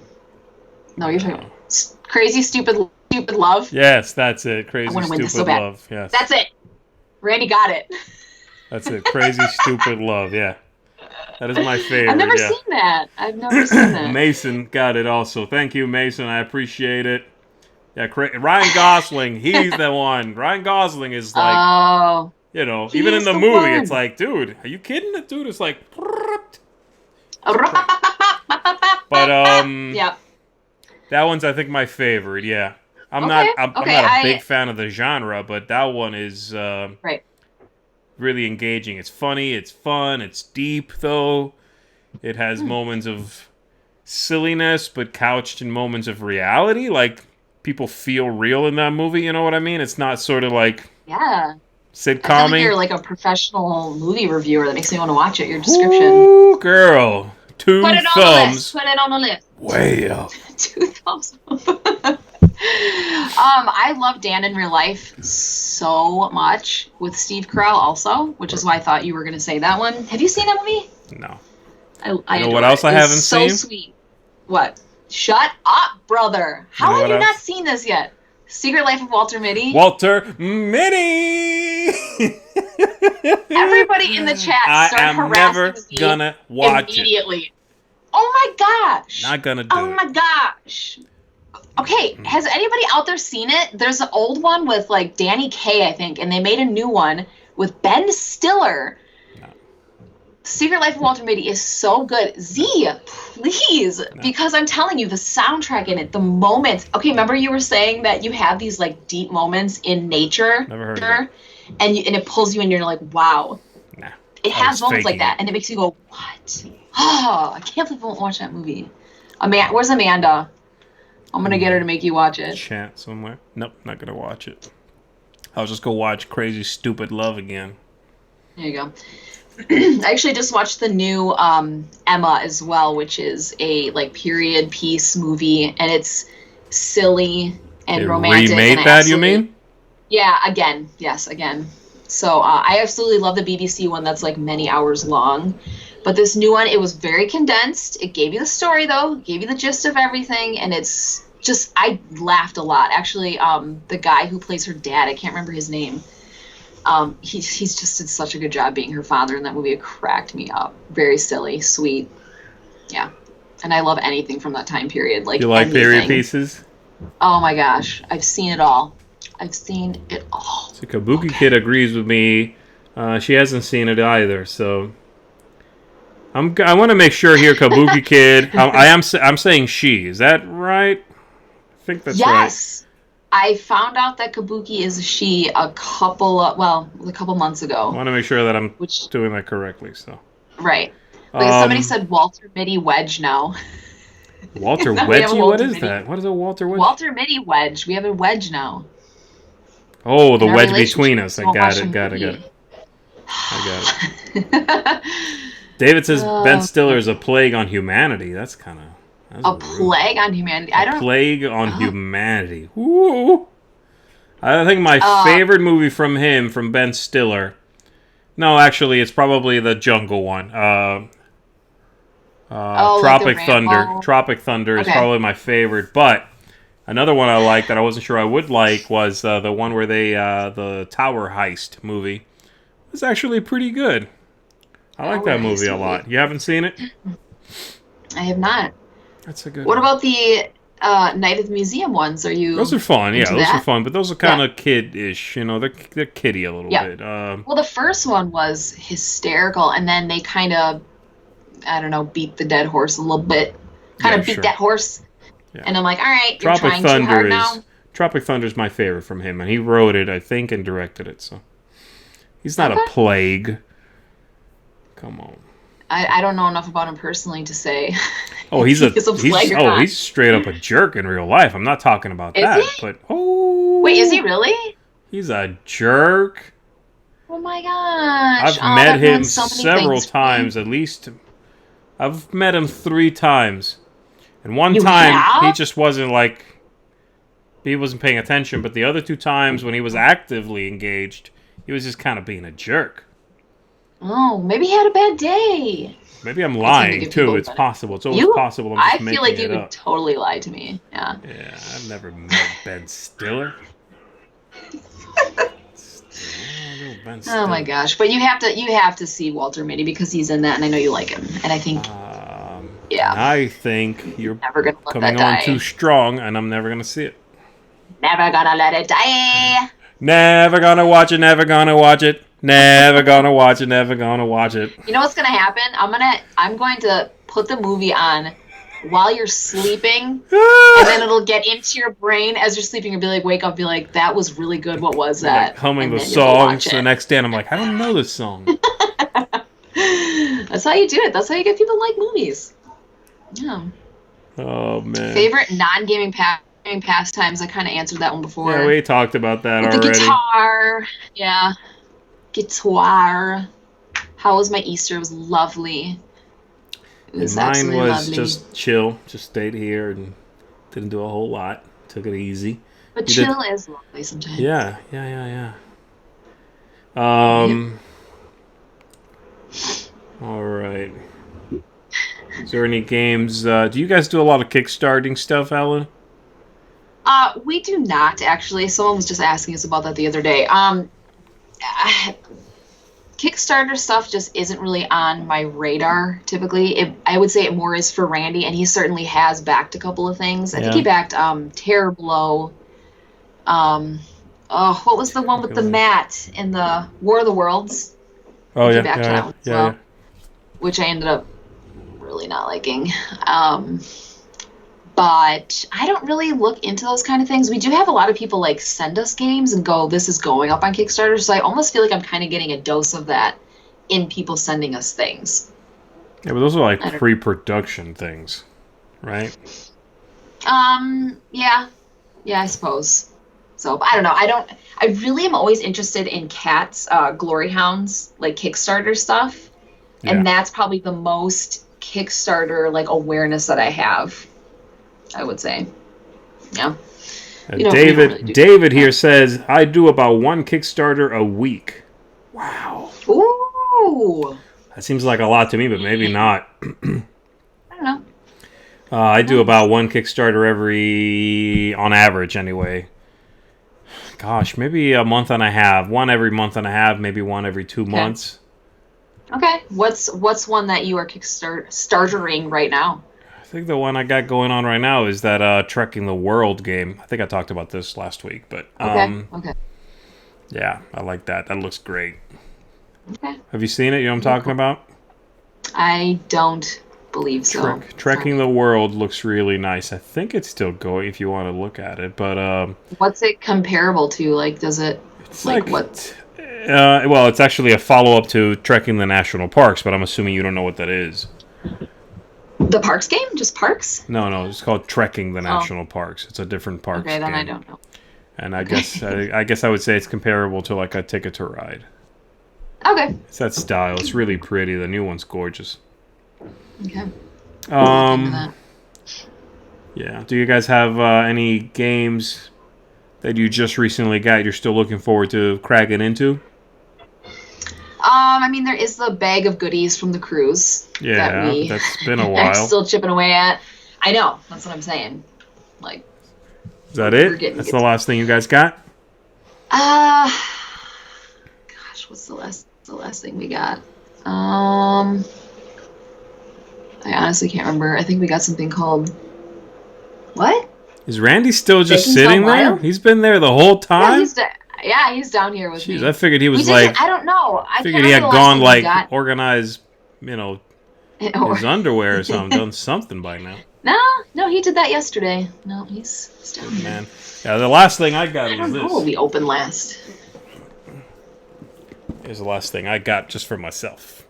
No, you're talking about Crazy Stupid Love. Yes, that's it. I Crazy want to win this so Stupid bad. Love. Yes. That's it. Randy got it. That's it. Crazy Stupid Love. Yeah. That is my favorite. I've never yeah. seen that. I've never seen that. Mason got it also. Thank you, Mason. I appreciate it. Yeah, Ryan Gosling. He's the one. Ryan Gosling is like, Oh, you know, even in the movie, one. it's like, dude, are you kidding? The dude is like. But yeah. That one's I think my favorite. Yeah, I'm Okay, not a big fan of the genre, but that one is right. really engaging. It's funny, it's fun, it's deep though. It has moments of silliness, but couched in moments of reality. Like people feel real in that movie. You know what I mean? It's not sort of like Yeah. sitcom-y. I feel like you're like a professional movie reviewer. That makes me want to watch it. Your description. Ooh, girl. Two Put it thumbs. on the list. Put it on the list. Way up. 2 thumbs up. I love Dan in Real Life so much with Steve Carell also, which is why I thought you were going to say that one. Have you seen that movie? No. I You know what else I haven't seen? So sweet. What? Shut up, brother. How have you not seen this yet? Secret Life of Walter Mitty. Walter Mitty. Everybody in the chat started harassing me gonna watch immediately. Oh my gosh. Not gonna do it. Oh my gosh. Okay, has anybody out there seen it? There's an old one with like Danny Kaye, I think, and they made a new one with Ben Stiller. No. Secret Life of Walter Mitty is so good. Z, please, because I'm telling you, the soundtrack in it, the moments. Okay, remember you were saying that you have these like deep moments in nature. Never heard of that. And it pulls you in, and you're like, wow. Nah. It has moments like that, and it makes you go, what? Oh, I can't believe I won't watch that movie. Where's Amanda? I'm going to get her to make you watch it. Chat somewhere. Nope, not going to watch it. I'll just go watch Crazy Stupid Love again. There you go. I actually just watched the new Emma as well, which is a like period piece movie, and it's silly and romantic. Remade and that, you mean? Yeah, again. Yes, again. So I absolutely love the BBC one that's like many hours long. But this new one, it was very condensed. It gave you the story, though. It gave you the gist of everything. And it's just, I laughed a lot. Actually, the guy who plays her dad, I can't remember his name. He's just did such a good job being her father in that movie. It cracked me up. Very silly, sweet. Yeah. And I love anything from that time period. Like, you like anything. period pieces? Oh, my gosh. I've seen it all. I've seen it all. So Kabuki Kid agrees with me. She hasn't seen it either, so... I want to make sure here, Kabuki Kid. I'm saying she. Is that right? I think that's right. Yes. I found out that Kabuki is a she a couple months ago. I want to make sure that I'm doing that correctly. So. Right. Because somebody said Walter Mitty Wedge now. Walter Wedge? What is that? What is a Walter Wedge? Walter Mitty Wedge. We have a wedge now. Oh, the wedge between us. I got it. David says Ben Stiller is a plague on humanity. That's kind of... A plague on humanity? I don't... Plague on humanity. Ooh. I think my favorite movie from him, from Ben Stiller... No, actually, it's probably the Jungle one. Tropic Thunder. Tropic Thunder is probably my favorite. But another one I liked that I wasn't sure I would like was the one where they... the Tower Heist movie. It's actually pretty good. I like that movie a lot. You haven't seen it? I have not. That's a good What about the Night at the Museum ones? Are you... Those are fun, yeah. Those are fun, but those are kind of kid-ish. You know, they're kiddie a little bit. Well, the first one was hysterical, and then they kind of, I don't know, beat the dead horse a little bit. Kind of beat that horse. Yeah. And I'm like, all right, you're trying too hard now. Tropic Thunder is my favorite from him, and he wrote it, I think, and directed it, so... He's not a plague. Come on. I don't know enough about him personally to say. Oh, he's straight up a jerk in real life. I'm not talking about that. But wait, is he really? He's a jerk. Oh my gosh! I've met him several times, at least. I've met him 3 times, and one time he just wasn't like. He wasn't paying attention, but the other 2 times when he was actively engaged, he was just kind of being a jerk. Oh, maybe he had a bad day. Maybe I'm I tend to lying give too. people It's credit. possible. It's always possible. I'm just I making feel like you it would up. totally lie to me. Yeah. Yeah, I've never met Ben Stiller. Ben Stiller. Oh my gosh! But you have to see Walter Mitty because he's in that, and I know you like him, and I think And I think you're never gonna let coming that on die. too strong, and I'm never gonna see it. Never gonna let it die. Never gonna watch it. Never gonna watch it. Never gonna watch it. Never gonna watch it. You know what's gonna happen? I'm going to put the movie on while you're sleeping, and then it'll get into your brain as you're sleeping and be like, wake up, be like, that was really good. What was that? Like humming and the then you'll song. watch So the it. next day, and I'm like, I don't know this song. That's how you do it. That's how you get people to like movies. Yeah. Oh man. Favorite non-gaming pastimes? I kind of answered that one before. Yeah, we talked about that With already. the guitar. Yeah. Guitar. How was my Easter? It was lovely. It was Mine absolutely was lovely. just chill. Just stayed here and didn't do a whole lot. Took it easy. But You chill did- is lovely sometimes. Yeah. All right. Is there any games? Do you guys do a lot of Kickstarting stuff, Ellen? We do not actually. Someone was just asking us about that the other day. Kickstarter stuff just isn't really on my radar typically. I would say it more is for Randy, and he certainly has backed a couple of things. I think he backed Terror Blow. What was the one with the mat in the War of the Worlds? Oh He yeah, backed that one as yeah, well, yeah. which I ended up really not liking. But I don't really look into those kind of things. We do have a lot of people like send us games and go, this is going up on Kickstarter. So I almost feel like I'm kind of getting a dose of that in people sending us things. Yeah, but those are like pre-production things, right? Yeah, I suppose. So I don't know. I really am always interested in cats, glory hounds, like Kickstarter stuff. Yeah. And that's probably the most Kickstarter like awareness that I have, I would say. Yeah. David here says, I do about one Kickstarter a week. Wow. Ooh. That seems like a lot to me, but maybe not. I don't know. I do about one Kickstarter on average anyway. Gosh, maybe a month and a half. One every month and a half, maybe one every 2 months. Okay. What's one that you are Kickstartering right now? I think the one I got going on right now is that Trekking the World game. I think I talked about this last week, but Okay. yeah, I like that. That looks great. Okay. Have you seen it? You know what I'm talking about? I don't believe so. Trekking the World looks really nice. I think it's still going if you want to look at it, but what's it comparable to? Like, does it? it's like what? Well, it's actually a follow-up to Trekking the National Parks, but I'm assuming you don't know what that is. The Parks game? Just Parks? No, it's called Trekking the National Parks. It's a different parks Okay, then game. I don't know. And I guess I would say it's comparable to like a Ticket to Ride. Okay. It's that style. It's really pretty. The new one's gorgeous. Okay. I'll look into that. Yeah. Do you guys have any games that you just recently got you're still looking forward to cracking into? I mean, there is the bag of goodies from the cruise. Yeah, that's been a while. I'm still chipping away at. I know. That's what I'm saying. Like. Is that it? That's the last thing you guys got? Gosh, what's the last thing we got? I honestly can't remember. I think we got something called. What? Is Randy still just Baking sitting Some there? Wild? He's been there the whole time? Yeah, he's down here with me. Jeez, I figured he was like. I don't know. I figured he had gone like organized, his underwear or something, done something by now. No, he did that yesterday. No, he's down here. Man, yeah, the last thing I got I was don't know this. what we opened last. Here's the last thing I got just for myself.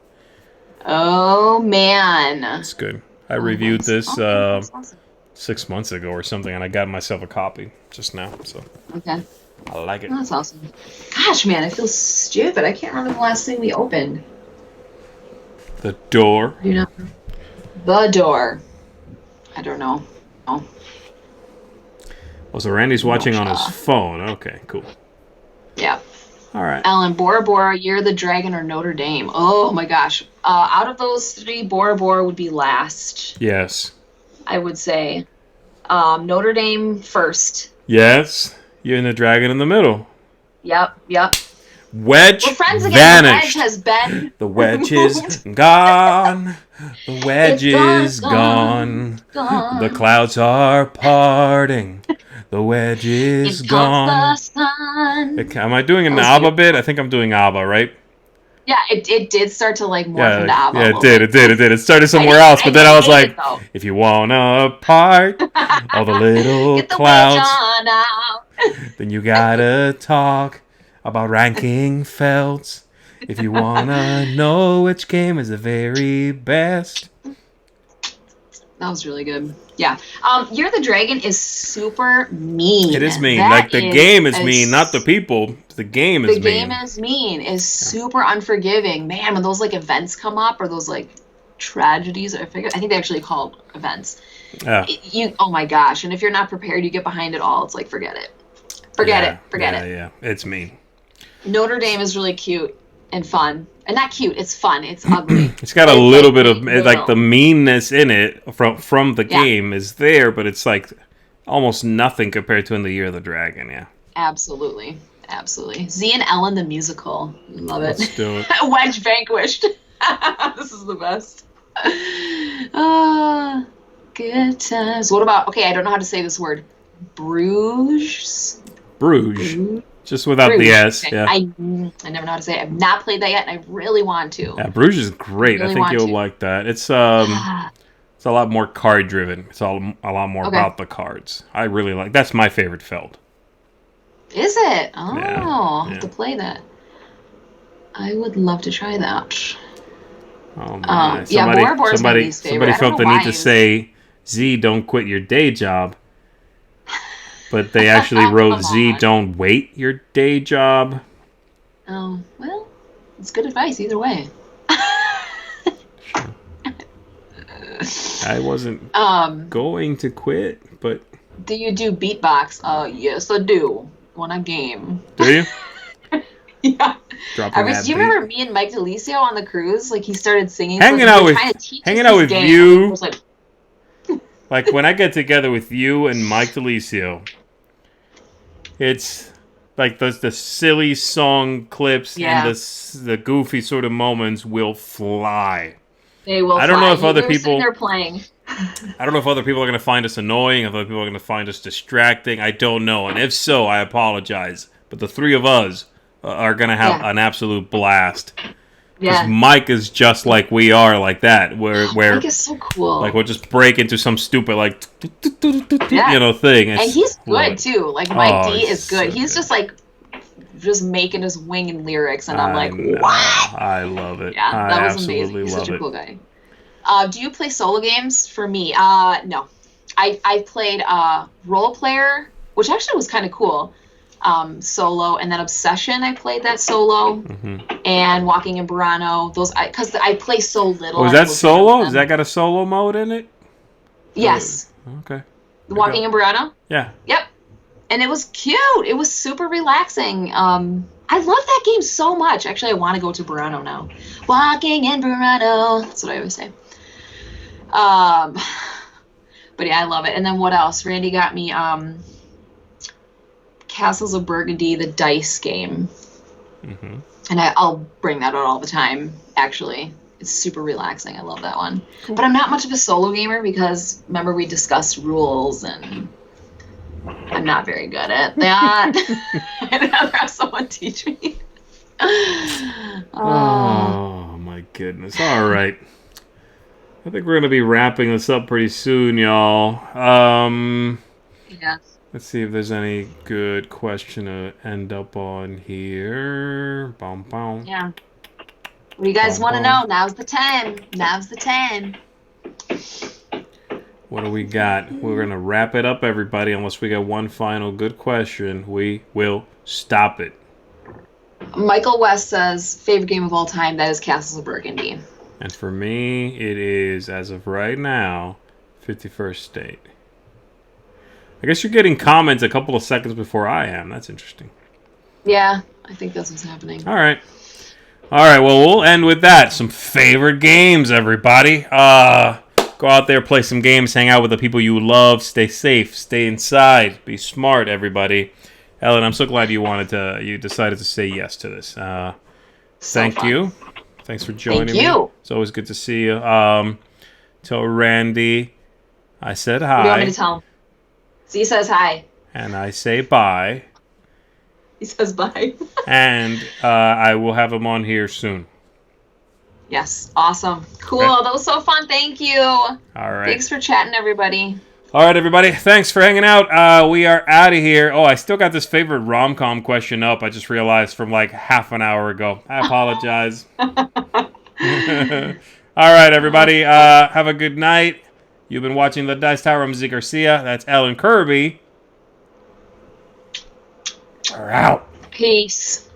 Oh man, It's good. I reviewed this awesome. 6 months ago or something, and I got myself a copy just now. So Okay. I like it. That's awesome. Gosh, man, I feel stupid. I can't remember the last thing we opened. The Door. Do you know? The Door. I don't know. Oh. Oh, so Randy's watching on his phone. Okay, cool. Yeah. All right. Ellen, Bora Bora, Year of the Dragon, or Notre Dame? Oh my gosh. Out of those three, Bora Bora would be last, Yes. I would say. Notre Dame first. Yes. You and the dragon in the middle. Yep. Wedge We're friends again. vanished. The wedge has been The wedge is gone. The wedge It's is gone. gone. The clouds are parting. The wedge is It gone. comes the sun. Am I doing an That was ABBA beautiful. bit? I think I'm doing ABBA, right? Yeah, it did start to like morph into ABBA. Yeah, a it little did. bit. It started somewhere else, but then I was hate like, it, though. if you wanna part all the little Get the clouds, wedge on out. then you gotta talk about ranking felds. If you wanna know which game is the very best. That was really good. Yeah. Year of the Dragon is super mean. It is mean. That Like, the game is mean, not the people. The game is The mean. game is mean. Is super unforgiving. Man, when those like events come up or those like tragedies, I think they actually call events. Yeah. Oh my gosh. And if you're not prepared, you get behind it all. It's like, forget it. Forget it. Yeah, it's mean. Notre Dame is really cute and fun. And not cute, it's fun. It's ugly. It's got a little bit of little. like the meanness in it from the game is there, but it's like almost nothing compared to in the Year of the Dragon. Yeah, Absolutely. Z and Ellen the musical. Love it. let's do it. Wedge vanquished. This is the best. Good times. What about, okay, I don't know how to say this word. Bruges? Bruges, just without the S. Okay. Yeah, I never know how to say it. I've not played that yet, and I really want to. yeah. Bruges is great. Really I think want you'll to. like that. It's a lot more card driven. It's a lot more about the cards. I really like. That's my favorite Feld. Is it? Oh, Yeah, I'll have to play that. I would love to try that. Oh man! Bora Bora's my least favorite. Somebody I don't felt the know need why. to say, "Z, don't quit your day job," but they actually wrote, Come "Z, on. don't wait your day job." Oh, well, it's good advice either way. I wasn't going to quit, but Do you do beatbox? Yes, I do. When I game. do you? Yeah. Dropping that Do you beat. remember me and Mike DeLisio on the cruise? Like, he started singing. Hanging so out he was with- trying to teach us hanging out this with game. you. I was like, Like, when I get together with you and Mike DeLisio, it's like the silly song clips Yeah. and the goofy sort of moments will fly. they will I don't know fly. if other We were sitting people- there playing. I don't know if other people are going to find us annoying, if other people are going to find us distracting. I don't know. And if so, I apologize. But the three of us are going to have Yeah. an absolute blast. Because Yeah. Mike is just like we are, like that. Where Mike is so cool. like we'll just break into some stupid like Yeah. thing. and he's good too. Like Mike D he's is good. so He's good. just like making his wing in lyrics, and I'm like, know. what? I love it. Yeah, I that was absolutely amazing. He's love such a it. cool guy. Do you play solo games? For me, no. I played Role Player, which actually was kind of cool. Solo, and then Obsession. I played that solo, Mm-hmm. and Walking in Burano. Those because I play so little. Oh, is I that was solo? done with Has them. that got a solo mode in it? Yes, Okay. Walking in Burano. Yeah. Yep. And it was cute. It was super relaxing. I love that game so much. Actually, I want to go to Burano now. Walking in Burano. That's what I always say. But yeah, I love it. And then what else? Randy got me Castles of Burgundy, the dice game. Mm-hmm. And I'll bring that out all the time, actually. It's super relaxing. I love that one. But I'm not much of a solo gamer because, remember, we discussed rules, and I'm not very good at that. I'd rather have someone teach me. Oh, my goodness. All right. I think we're going to be wrapping this up pretty soon, y'all. Yeah. Let's see if there's any good question to end up on here. Boom, boom. Yeah. What do you guys want to know? Now's the time. Now's the time. What do we got? We're going to wrap it up, everybody. Unless we got one final good question, we will stop it. Michael West says, favorite game of all time, that is Castles of Burgundy. And for me, it is, as of right now, 51st State. I guess you're getting comments a couple of seconds before I am. That's interesting. Yeah, I think that's what's happening. All right. All right, well, we'll end with that. Some favorite games, everybody. Go out there, play some games, hang out with the people you love, stay safe, stay inside, be smart, everybody. Ellen, I'm so glad you decided to say yes to this. Thank you. Thanks for joining me. It's always good to see you. Tell Randy I said hi. What do you want me to tell him? So he says hi. And I say bye. He says bye. And I will have him on here soon. Yes. Awesome. Cool. Okay. That was so fun. Thank you. All right. Thanks for chatting, everybody. All right, everybody. Thanks for hanging out. We are out of here. Oh, I still got this favorite rom-com question up. I just realized from like half an hour ago. I apologize. All right, everybody. Have a good night. You've been watching The Dice Tower. I'm Z Garcia. That's Ellen Kirby. We're out. Peace.